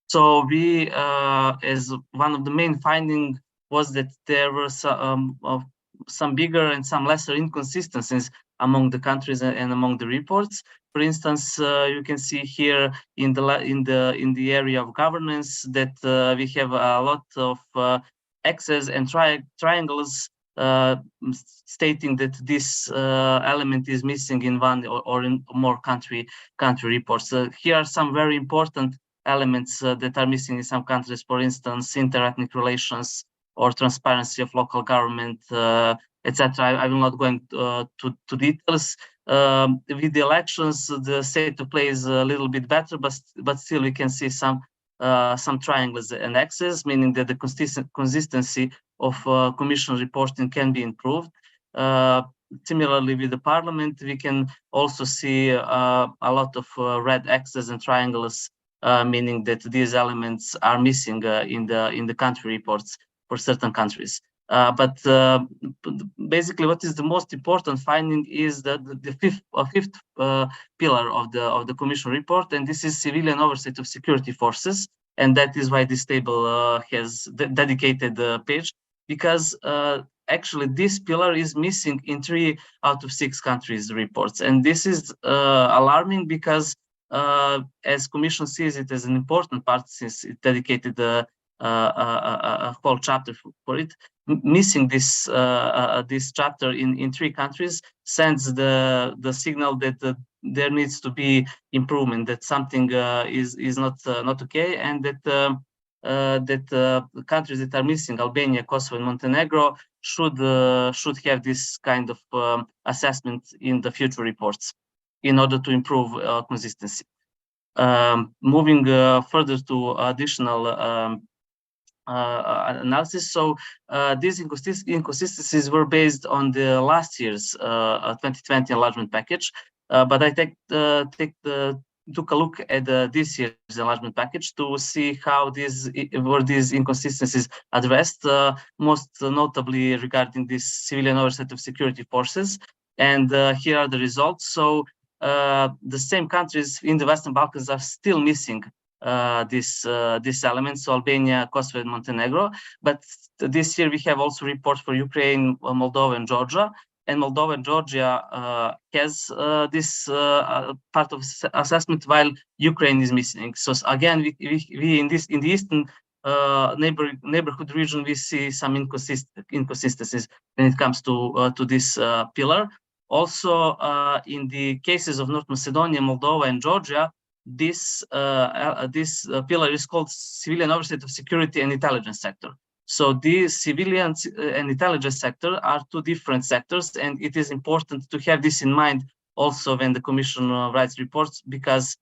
So we, as one of the main findings, was that there were some bigger and some lesser inconsistencies among the countries and among the reports. For instance, you can see here in the area of governance that we have a lot of X's and triangles stating that this element is missing in one or in more country reports. Here are some very important elements that are missing in some countries. For instance, interethnic relations or transparency of local government, etc. I will not go into details. With the elections, the state of play is a little bit better, but still we can see some triangles and X's, meaning that the consistency of Commission reporting can be improved. Similarly, with the Parliament, we can also see a lot of red X's and triangles, meaning that these elements are missing in the country reports for certain countries. But basically, what is the most important finding is that the fifth pillar of the Commission report, and this is civilian oversight of security forces, and that is why this table has dedicated page, because actually this pillar is missing in 3 out of 6 countries' reports, and this is alarming because as Commission sees it as an important part, since it dedicated a whole chapter for it. Missing this chapter in 3 countries sends the signal that there needs to be improvement, that something is not okay, and that countries that are missing, Albania, Kosovo, and Montenegro, should have this kind of assessment in the future reports in order to improve consistency. Moving further to additional analysis. So these inconsistencies were based on the last year's 2020 enlargement package, but I take the took a look at this year's enlargement package to see how these inconsistencies addressed, most notably regarding this civilian oversight of security forces. And here are the results. So the same countries in the Western Balkans are still missing this element, so Albania, Kosovo, and Montenegro. But this year we have also reports for Ukraine, Moldova, and Georgia. And Moldova and Georgia has this part of assessment, while Ukraine is missing. So again, we in the eastern neighborhood region, we see some inconsistencies when it comes to this pillar. Also, in the cases of North Macedonia, Moldova, and Georgia, this pillar is called civilian oversight of security and intelligence sector. So these civilian and intelligence sector are two different sectors, and it is important to have this in mind also when the Commission writes reports, because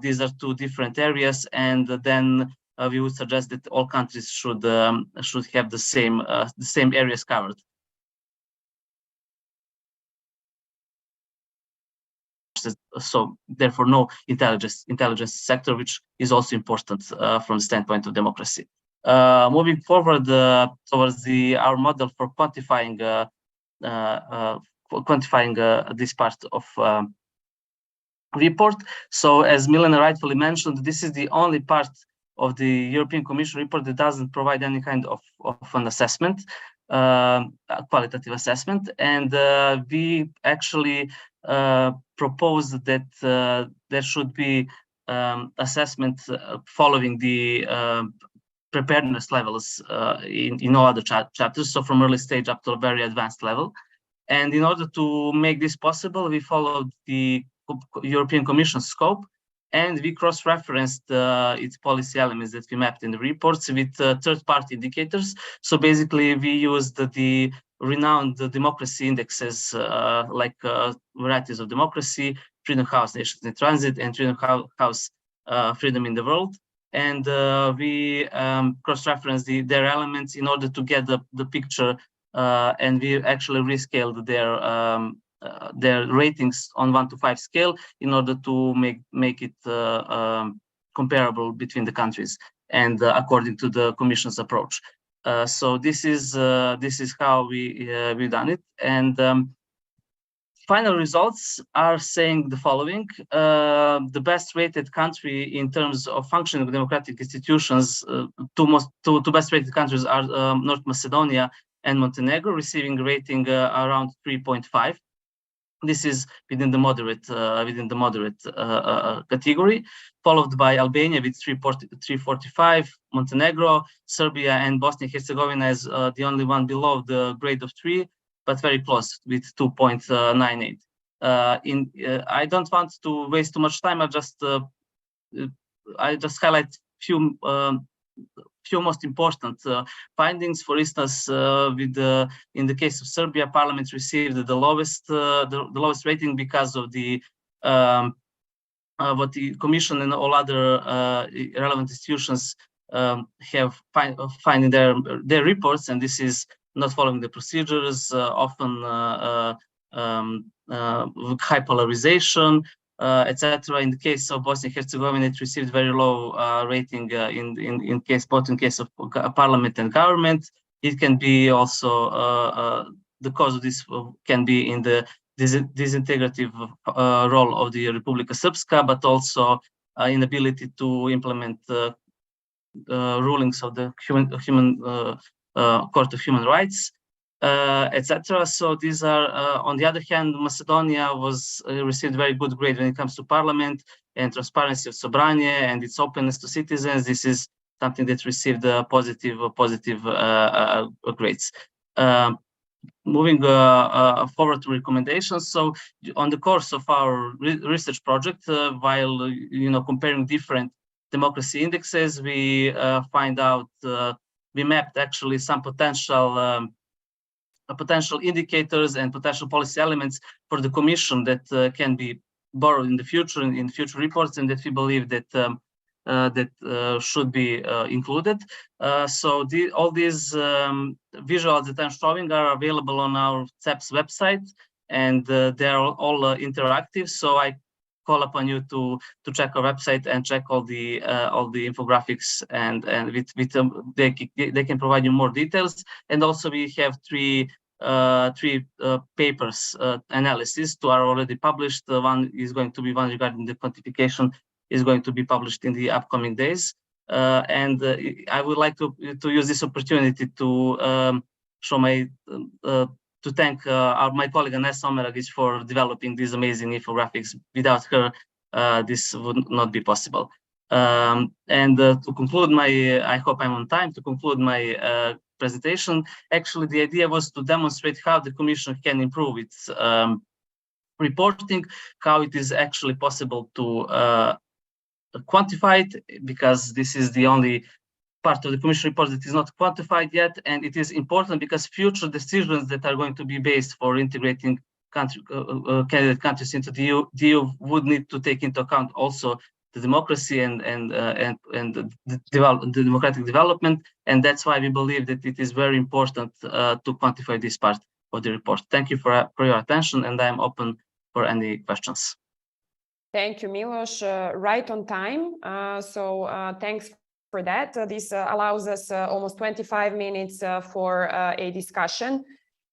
these are two different areas, and then we would suggest that all countries should have the same areas covered. So therefore, no intelligence sector, which is also important from the standpoint of democracy. Moving forward towards our model for quantifying this part of report. So as Milena rightfully mentioned, this is the only part of the European Commission report that doesn't provide any kind of an assessment, qualitative assessment. And we actually propose that there should be assessment following the preparedness levels in all other chapters, so from early stage up to a very advanced level. And in order to make this possible, we followed the European Commission scope, and we cross-referenced its policy elements that we mapped in the reports with third-party indicators. So basically, we used the renowned democracy indexes like Varieties of Democracy, Freedom House Nations in Transit, and Freedom House Freedom in the World. And we cross-referenced their elements in order to get the picture, and we actually rescaled their ratings on 1 to 5 scale in order to make it comparable between the countries and according to the Commission's approach. So this is how we done it, and final results are saying the following: the best rated country in terms of functioning of democratic institutions, two best rated countries are North Macedonia and Montenegro, receiving a rating around 3.5. This is within the moderate category, followed by Albania with 345, Montenegro, Serbia, and Bosnia and Herzegovina as the only one below the grade of 3, but very close with 2.98. I don't want to waste too much time. I just highlight few most important findings. For instance, in the case of Serbia, Parliament received the lowest rating because of what the Commission and all other relevant institutions have find in their reports, and this is not following the procedures, often high polarization, etc. In the case of Bosnia and Herzegovina, it received very low rating in case of parliament and government. It can be also the cause of this can be in the disintegrative role of the Republika Srpska, but also inability to implement rulings of the Court of Human Rights, etc. So these are, on the other hand, Macedonia received very good grade when it comes to parliament and transparency of Sobranje and its openness to citizens. This is something that received positive grades. Moving forward to recommendations. So on the course of our research project, while comparing different democracy indexes, we find out we mapped actually some potential indicators and potential policy elements for the Commission that can be borrowed in the future in future reports, and that we believe that should be included. So all these visuals that I'm showing are available on our CEP's website, and they are all interactive. So I call upon you to check our website and check all the infographics, and they can provide you more details. And also we have three papers analysis. Two are already published. One is going to be one regarding the quantification is going to be published in the upcoming days. And I would like to use this opportunity to show my to thank my colleague Ines Someragic for developing these amazing infographics. Without her, this would not be possible. And to conclude my, I hope I'm on time to conclude my presentation. Actually, the idea was to demonstrate how the Commission can improve its reporting, how it is actually possible to quantify it, because this is the only part of the Commission report that is not quantified yet, and it is important because future decisions that are going to be based for integrating candidate countries into the EU would need to take into account also the democracy and the democratic development, and that's why we believe that it is very important to quantify this part of the report. Thank you for your attention, and I am open for any questions. Thank you, Milos. Right on time. So thanks for that. This allows us almost 25 minutes for a discussion.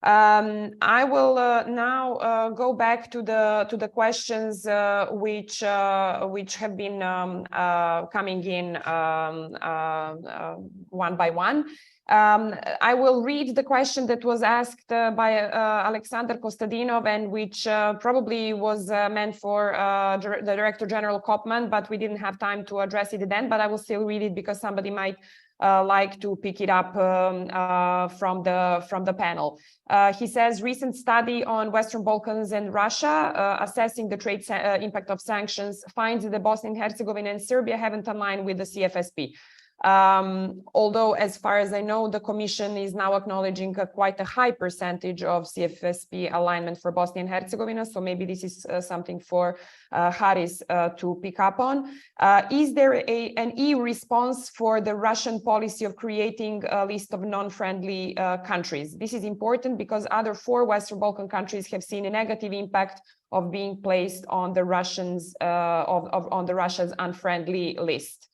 I will now go back to the questions which have been coming in one by one. I will read the question that was asked by Alexander Kostadinov, and which probably was meant for the Director General Kopman, but we didn't have time to address it then. But I will still read it because somebody might like to pick it up from the panel. He says, recent study on Western Balkans and Russia assessing the trade impact of sanctions finds that Bosnia and Herzegovina and Serbia haven't aligned with the CFSP. Although, as far as I know, the Commission is now acknowledging quite a high percentage of CFSP alignment for Bosnia and Herzegovina. So maybe this is something for Haris to pick up on. Is there an EU response for the Russian policy of creating a list of non-friendly countries? This is important because other 4 Western Balkan countries have seen a negative impact of being placed on the Russians on the Russia's unfriendly list.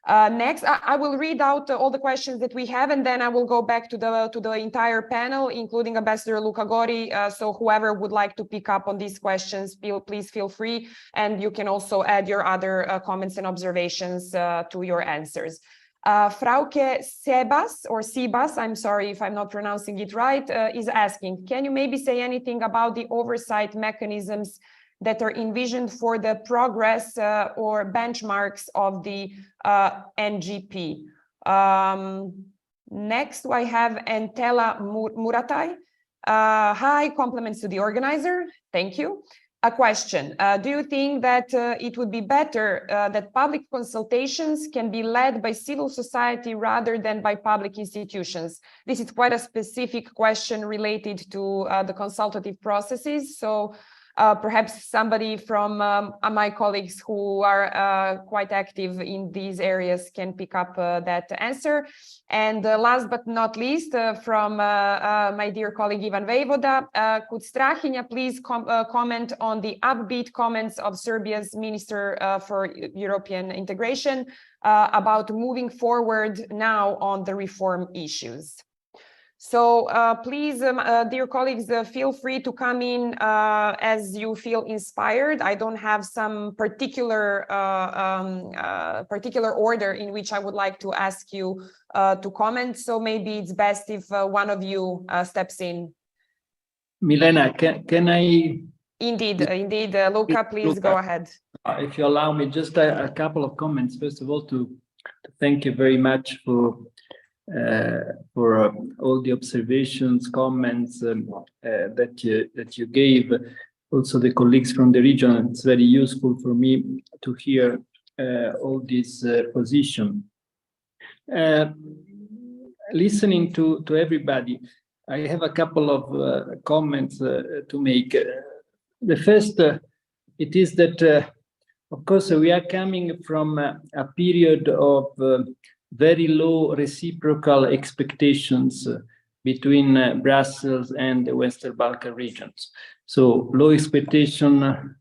Next, I will read out all the questions that we have, and then I will go back to the entire panel, including Ambassador Luka Gori. So whoever would like to pick up on these questions, please feel free, and you can also add your other comments and observations to your answers. Frauke Sebas, or Sebas, I'm sorry if I'm not pronouncing it right, is asking, can you maybe say anything about the oversight mechanisms that are envisioned for the progress or benchmarks of the NGP? Next, I have Entela Muratai. Hi, compliments to the organizer. Thank you. A question. Do you think that it would be better that public consultations can be led by civil society rather than by public institutions? This is quite a specific question related to the consultative processes. So perhaps somebody from my colleagues who are quite active in these areas can pick up that answer. And last but not least, from my dear colleague Ivan Vejvoda, could Strahinja please comment on the upbeat comments of Serbia's Minister for European Integration about moving forward now on the reform issues? So please, dear colleagues, feel free to come in as you feel inspired. I don't have some particular order in which I would like to ask you to comment. So maybe it's best if one of you steps in. Milena, can I? Indeed, Luka, please go ahead. If you allow me, just a couple of comments. First of all, to thank you very much for all the observations, comments that you gave. Also, the colleagues from the region. It's very useful for me to hear all this position. Listening to everybody, I have a couple of comments to make. The first, it is that, of course, we are coming from a period of very low reciprocal expectations between Brussels and the Western Balkan regions. So low expectation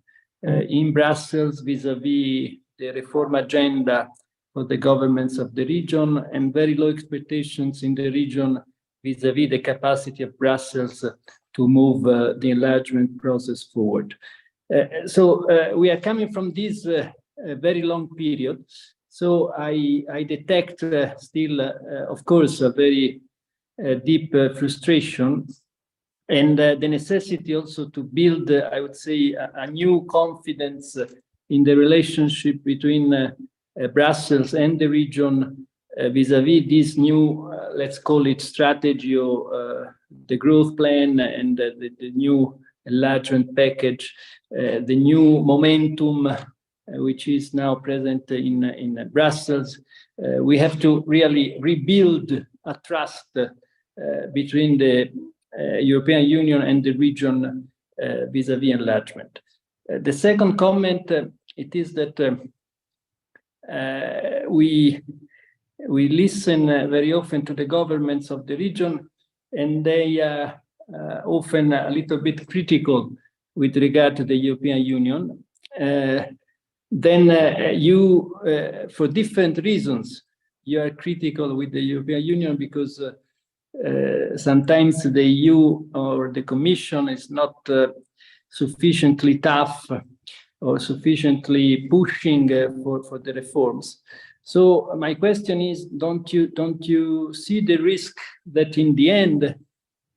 in Brussels vis-à-vis the reform agenda for the governments of the region, and very low expectations in the region vis-à-vis the capacity of Brussels to move the enlargement process forward. So we are coming from this very long period. So I detect still, of course, a very deep frustration, and the necessity also to build, I would say, a new confidence in the relationship between Brussels and the region vis-à-vis this new, let's call it strategy, or the growth plan and the new enlargement package, the new momentum which is now present in Brussels. We have to really rebuild a trust between the European Union and the region vis-à-vis enlargement. The second comment, it is that we listen very often to the governments of the region, and they are often a little bit critical with regard to the European Union. Then you, for different reasons, you are critical with the European Union because sometimes the EU or the Commission is not sufficiently tough or sufficiently pushing for the reforms. So my question is, don't you see the risk that in the end,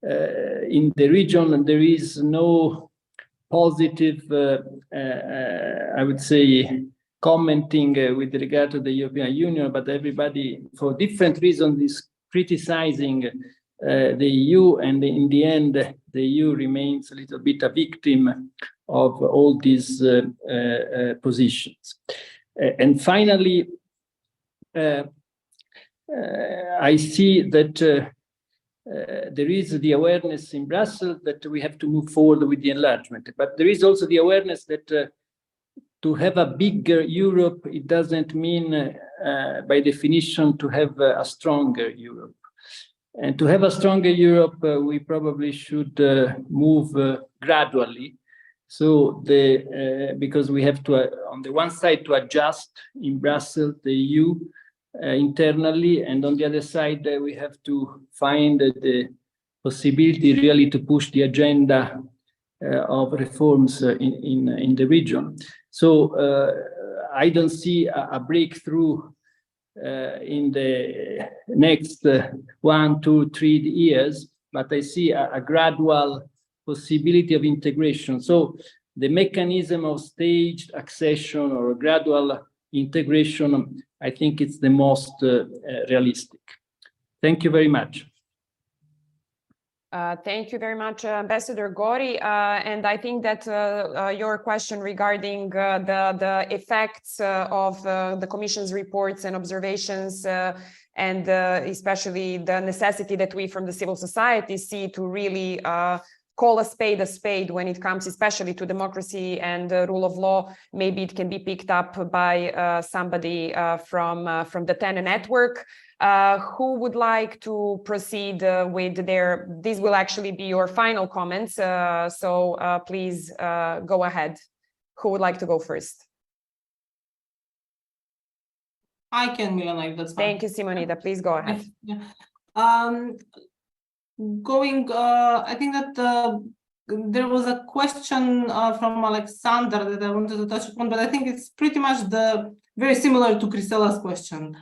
in the region, there is no positive, I would say, commenting with regard to the European Union, but everybody, for different reasons, is criticizing the EU, and in the end, the EU remains a little bit a victim of all these positions. And finally, I see that there is the awareness in Brussels that we have to move forward with the enlargement, but there is also the awareness that to have a bigger Europe, it doesn't mean by definition to have a stronger Europe. And to have a stronger Europe, we probably should move gradually. So because we have to, on the one side, to adjust in Brussels, the EU, internally, and on the other side, we have to find the possibility really to push the agenda of reforms in the region. So I don't see a breakthrough in the next 1, 2, 3 years, but I see a gradual possibility of integration. So the mechanism of staged accession or gradual integration, I think it's the most realistic. Thank you very much. Thank you very much, Ambassador Gori. And I think that your question regarding the effects of the Commission's reports and observations, and especially the necessity that we from the civil society see to really call a spade when it comes especially to democracy and rule of law, maybe it can be picked up by somebody from the TEN network. Who would like to proceed with these will actually be your final comments, so please go ahead. Who would like to go first? I can, Milena, if that's fine. Thank you, Simonida. Please go ahead. Yeah. I think that there was a question from Alexander that I wanted to touch upon, but I think it's pretty much very similar to Christela's question.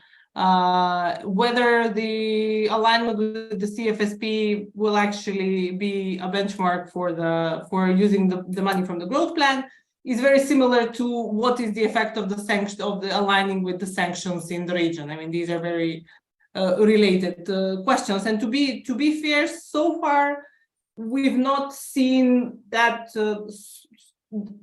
Whether the alignment with the CFSP will actually be a benchmark for using the money from the growth plan is very similar to what is the effect of the aligning with the sanctions in the region. I mean, these are very related questions. And to be fair, so far we've not seen that.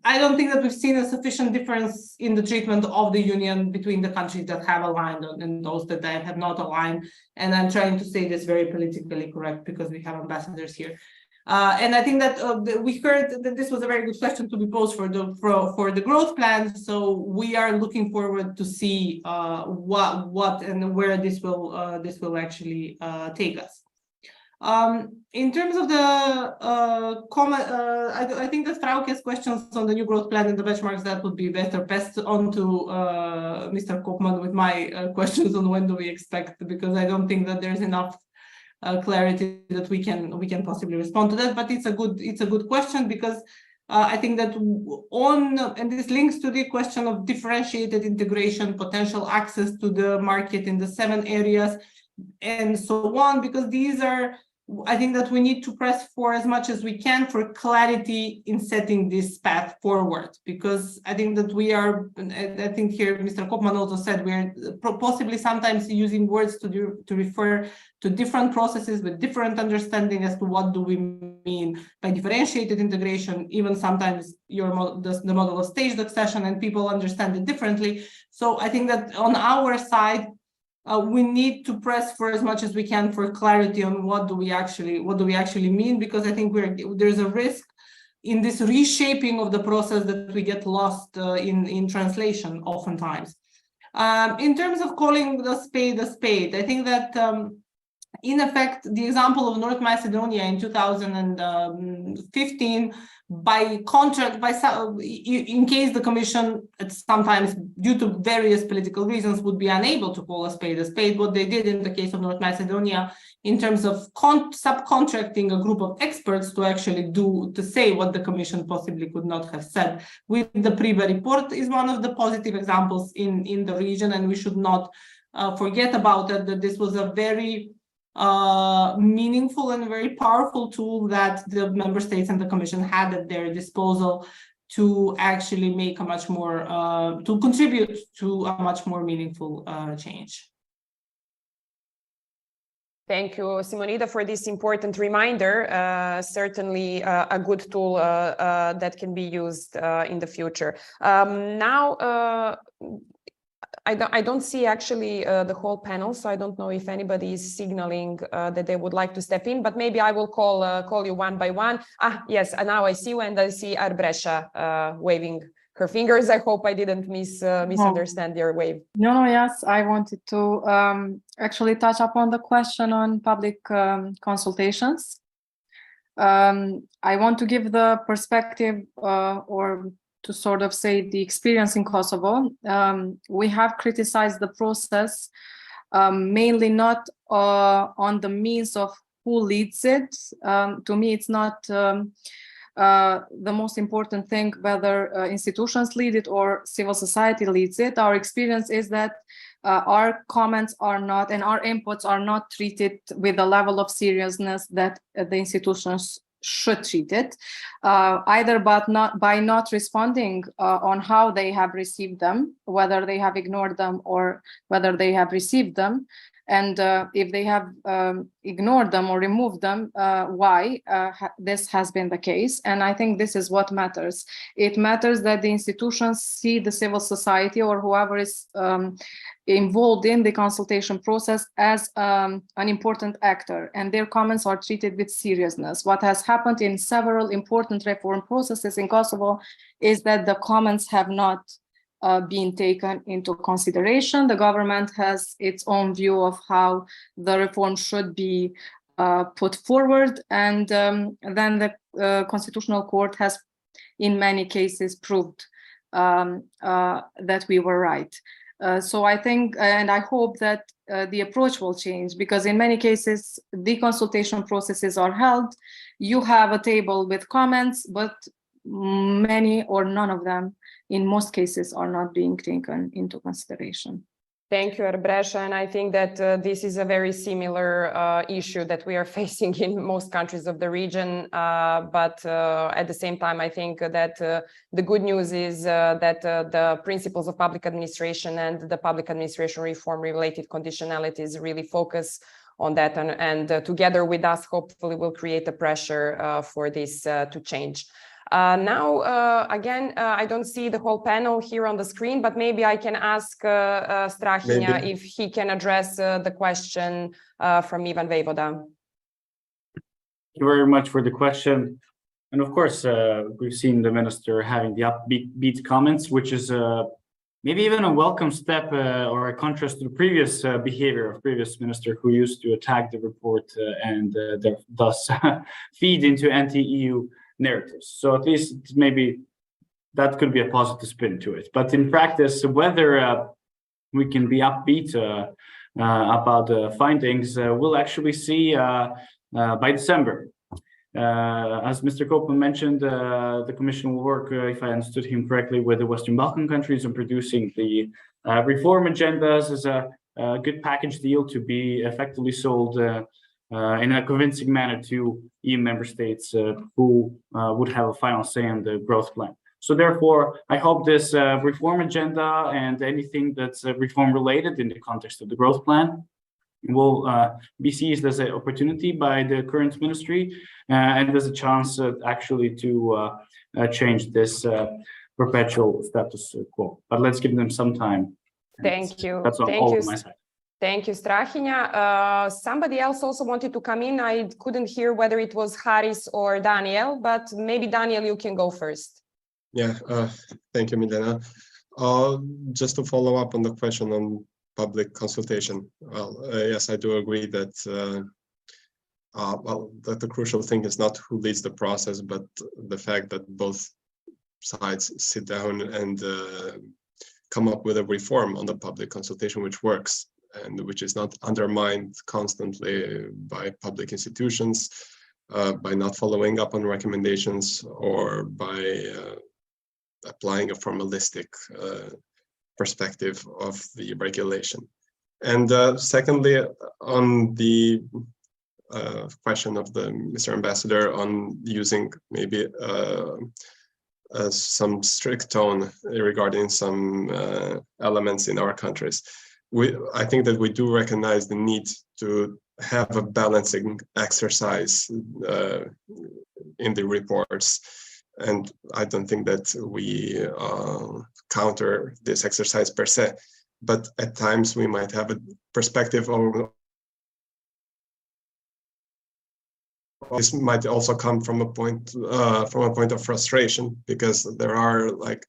I don't think that we've seen a sufficient difference in the treatment of the union between the countries that have aligned and those that have not aligned. And I'm trying to say this very politically correct because we have ambassadors here. And I think that we heard that this was a very good question to be posed for the growth plan. So we are looking forward to see what and where this will actually take us. In terms of the comment, I think the Strauke's questions on the new growth plan and the benchmarks, that would be better passed on to Mr. Kopman with my questions on when do we expect, because I don't think that there's enough clarity that we can possibly respond to that. But it's a good question, because I think that and this links to the question of differentiated integration, potential access to the market in the 7 areas, and so on, because these are, I think that we need to press for as much as we can for clarity in setting this path forward, because I think that we are, I think here Mr. Kopman also said, we're possibly sometimes using words to refer to different processes with different understanding as to what do we mean by differentiated integration. Even sometimes the model of staged accession, and people understand it differently. So I think that on our side, we need to press for as much as we can for clarity on what do we actually mean, because I think there's a risk in this reshaping of the process that we get lost in translation oftentimes. In terms of calling the spade a spade, I think that in effect, the example of North Macedonia in 2015, by contract, in case the Commission, sometimes due to various political reasons, would be unable to call a spade, what they did in the case of North Macedonia, in terms of subcontracting a group of experts to actually say what the Commission possibly could not have said. With the Priva report is one of the positive examples in the region, and we should not forget about it, that this was a very meaningful and very powerful tool that the member states and the Commission had at their disposal to actually make a much more, to contribute to a much more meaningful change. Thank you, Simonida, for this important reminder. Certainly a good tool that can be used in the future. Now, I don't see actually the whole panel, so I don't know if anybody is signaling that they would like to step in, but maybe I will call you one by one. Yes, and now I see you, and I see Arbresha waving her fingers. I hope I didn't misunderstand your wave. No, yes, I wanted to actually touch upon the question on public consultations. I want to give the perspective or to sort of say the experience in Kosovo. We have criticized the process mainly not on the means of who leads it. To me, it's not the most important thing whether institutions lead it or civil society leads it. Our experience is that our comments are not, and our inputs are not treated with the level of seriousness that the institutions should treat it, either by not responding on how they have received them, whether they have ignored them or whether they have received them, and if they have ignored them or removed them, why this has been the case. And I think this is what matters. It matters that the institutions see the civil society or whoever is involved in the consultation process as an important actor, and their comments are treated with seriousness. What has happened in several important reform processes in Kosovo is that the comments have not been taken into consideration. The government has its own view of how the reform should be put forward, and then the Constitutional Court has in many cases proved that we were right. So I think, and I hope that the approach will change, because in many cases, the consultation processes are held. You have a table with comments, but many or none of them, in most cases, are not being taken into consideration. Thank you, Arbresha. And I think that this is a very similar issue that we are facing in most countries of the region. But at the same time, I think that the good news is that the principles of public administration and the public administration reform related conditionalities really focus on that. And together with us, hopefully, will create a pressure for this to change. Now, again, I don't see the whole panel here on the screen, but maybe I can ask Strahinja if he can address the question from Ivan Vejvoda. Thank you very much for the question. And of course, we've seen the minister having the upbeat comments, which is maybe even a welcome step or a contrast to the previous behavior of previous minister who used to attack the report and thus feed into anti-EU narratives. So at least maybe that could be a positive spin to it. But in practice, whether we can be upbeat about the findings, we'll actually see by December. As Mr. Koopman mentioned, the Commission will work, if I understood him correctly, with the Western Balkan countries on producing the reform agendas as a good package deal to be effectively sold in a convincing manner to EU member states who would have a final say on the growth plan. So therefore, I hope this reform agenda and anything that's reform related in the context of the growth plan will be seized as an opportunity by the current ministry and as a chance actually to change this perpetual status quo. But let's give them some time. Thank you. That's all on my side. Thank you, Strahinja. Somebody else also wanted to come in. I couldn't hear whether it was Haris or Daniel, but maybe Daniel, you can go first. Yeah, thank you, Milena. Just to follow up on the question on public consultation. Well, yes, I do agree that that the crucial thing is not who leads the process, but the fact that both sides sit down and come up with a reform on the public consultation which works and which is not undermined constantly by public institutions, by not following up on recommendations or by applying a formalistic perspective of the regulation. And secondly, on the question of the Mr. Ambassador on using maybe some strict tone regarding some elements in our countries, I think that we do recognize the need to have a balancing exercise in the reports. And I don't think that we counter this exercise per se, but at times we might have a perspective of this might also come from a point of frustration, because there are like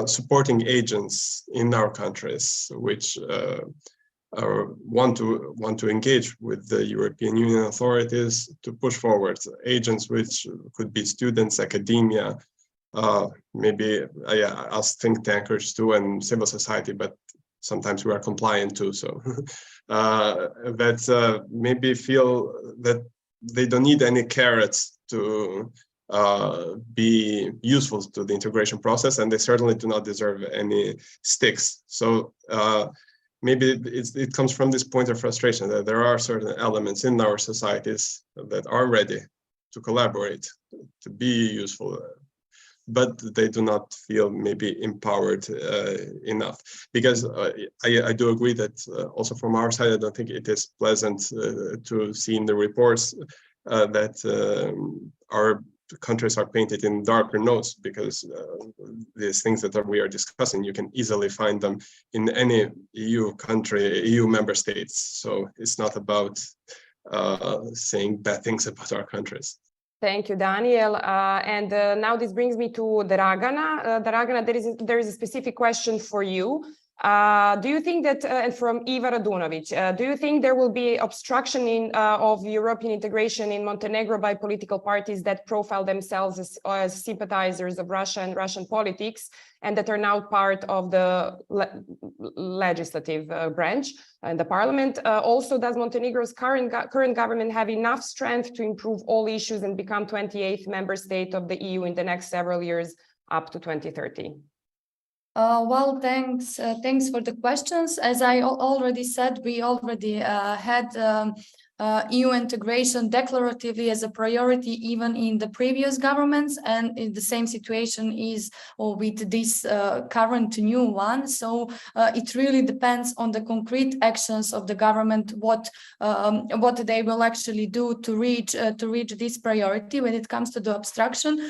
supporting agents in our countries which want to engage with the European Union authorities to push forward, agents which could be students, academia, maybe us think tankers too, and civil society, but sometimes we are compliant too. So that maybe feel that they don't need any carrots to be useful to the integration process, and they certainly do not deserve any sticks. So maybe it comes from this point of frustration that there are certain elements in our societies that are ready to collaborate, to be useful, but they do not feel maybe empowered enough. Because I do agree that also from our side, I don't think it is pleasant to see in the reports that our countries are painted in darker notes, because these things that we are discussing, you can easily find them in any EU country, EU member states. So it's not about saying bad things about our countries. Thank you, Daniel. And now this brings me to Dragana. Dragana, there is a specific question for you. Do you think that, and from Iva Radunovic, do you think there will be obstruction of European integration in Montenegro by political parties that profile themselves as sympathizers of Russia and Russian politics, and that are now part of the legislative branch and the parliament? Also, does Montenegro's current government have enough strength to improve all issues and become 28th member state of the EU in the next several years up to 2030? Well, thanks for the questions. As I already said, we already had EU integration declaratively as a priority even in the previous governments, and the same situation is with this current new one. So it really depends on the concrete actions of the government, what they will actually do to reach this priority. When it comes to the obstruction,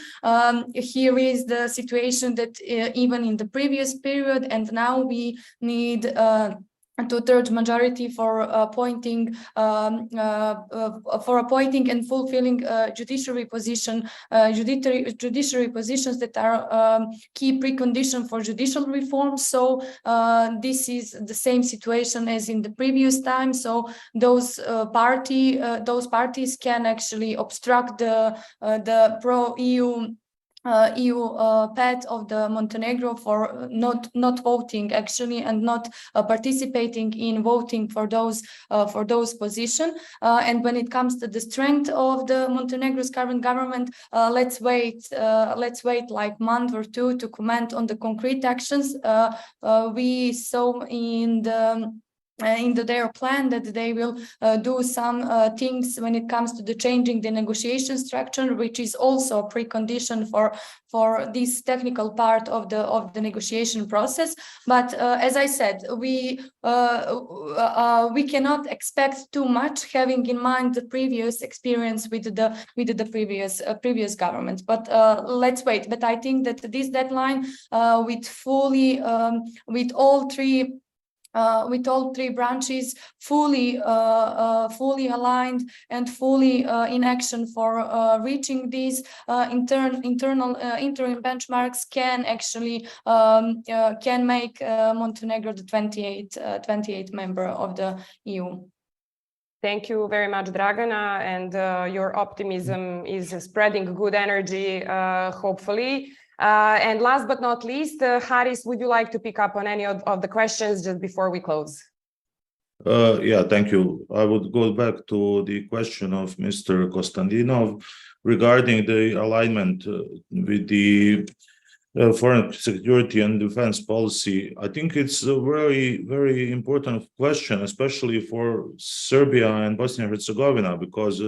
here is the situation that even in the previous period and now we need two-thirds majority for appointing and fulfilling judiciary positions that are key precondition for judicial reform. So this is the same situation as in the previous time. So those parties can actually obstruct the pro-EU path of the Montenegro for not voting actually and not participating in voting for those positions. And when it comes to the strength of the Montenegro's current government, let's wait like month or two to comment on the concrete actions. We saw in their plan that they will do some things when it comes to the changing the negotiation structure, which is also a precondition for this technical part of the negotiation process. But as I said, we cannot expect too much, having in mind the previous experience with the previous government. But let's wait. But I think that this deadline with all three branches fully aligned and fully in action for reaching these interim benchmarks can actually can make Montenegro the 28th member of the EU. Thank you very much, Dragana, and your optimism is spreading good energy, hopefully. And last but not least, Haris, would you like to pick up on any of the questions just before we close? Yeah, thank you. I would go back to the question of Mr. Konstantinov regarding the alignment with the foreign security and defense policy. I think it's a very, very important question, especially for Serbia and Bosnia and Herzegovina, because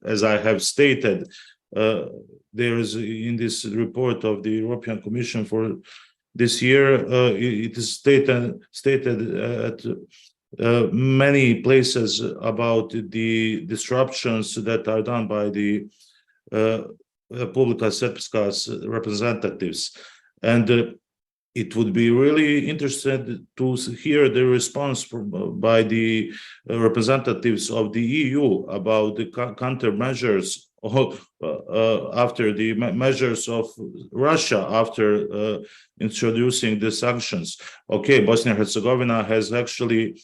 as I have stated, there is in this report of the European Commission for this year, it is stated at many places about the disruptions that are done by the Republika Srpska's representatives. And it would be really interesting to hear the response by the representatives of the EU about the countermeasures after the measures of Russia after introducing the sanctions. Okay, Bosnia and Herzegovina has actually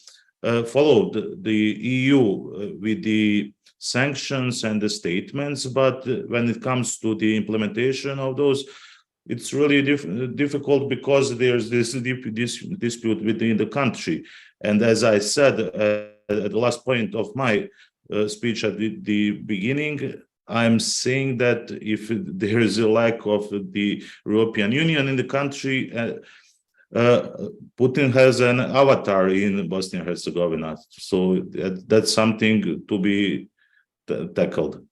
followed the EU with the sanctions and the statements, but when it comes to the implementation of those, it's really difficult because there's this dispute within the country. And as I said at the last point of my speech at the beginning, I'm saying that if there is a lack of the European Union in the country, Putin has an avatar in Bosnia and Herzegovina. So that's something to be tackled.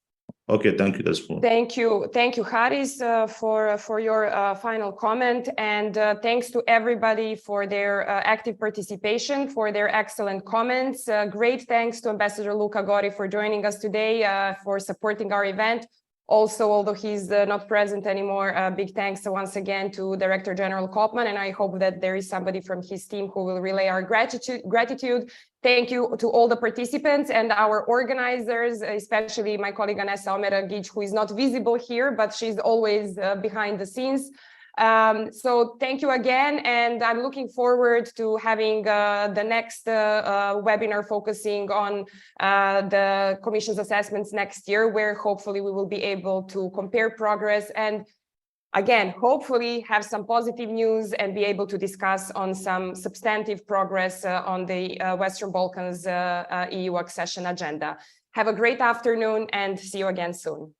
Okay, thank you. That's for. Thank you, Haris, for your final comment, and thanks to everybody for their active participation, for their excellent comments. Great thanks to Ambassador Luka Gori for joining us today, for supporting our event. Also, although he's not present anymore, big thanks once again to Director General Kopman, and I hope that there is somebody from his team who will relay our gratitude. Thank you to all the participants and our organizers, especially my colleague Anessa Omeragic, who is not visible here, but she's always behind the scenes. So thank you again, and I'm looking forward to having the next webinar focusing on the Commission's assessments next year, where hopefully we will be able to compare progress and again, hopefully have some positive news and be able to discuss on some substantive progress on the Western Balkans EU accession agenda. Have a great afternoon and see you again soon.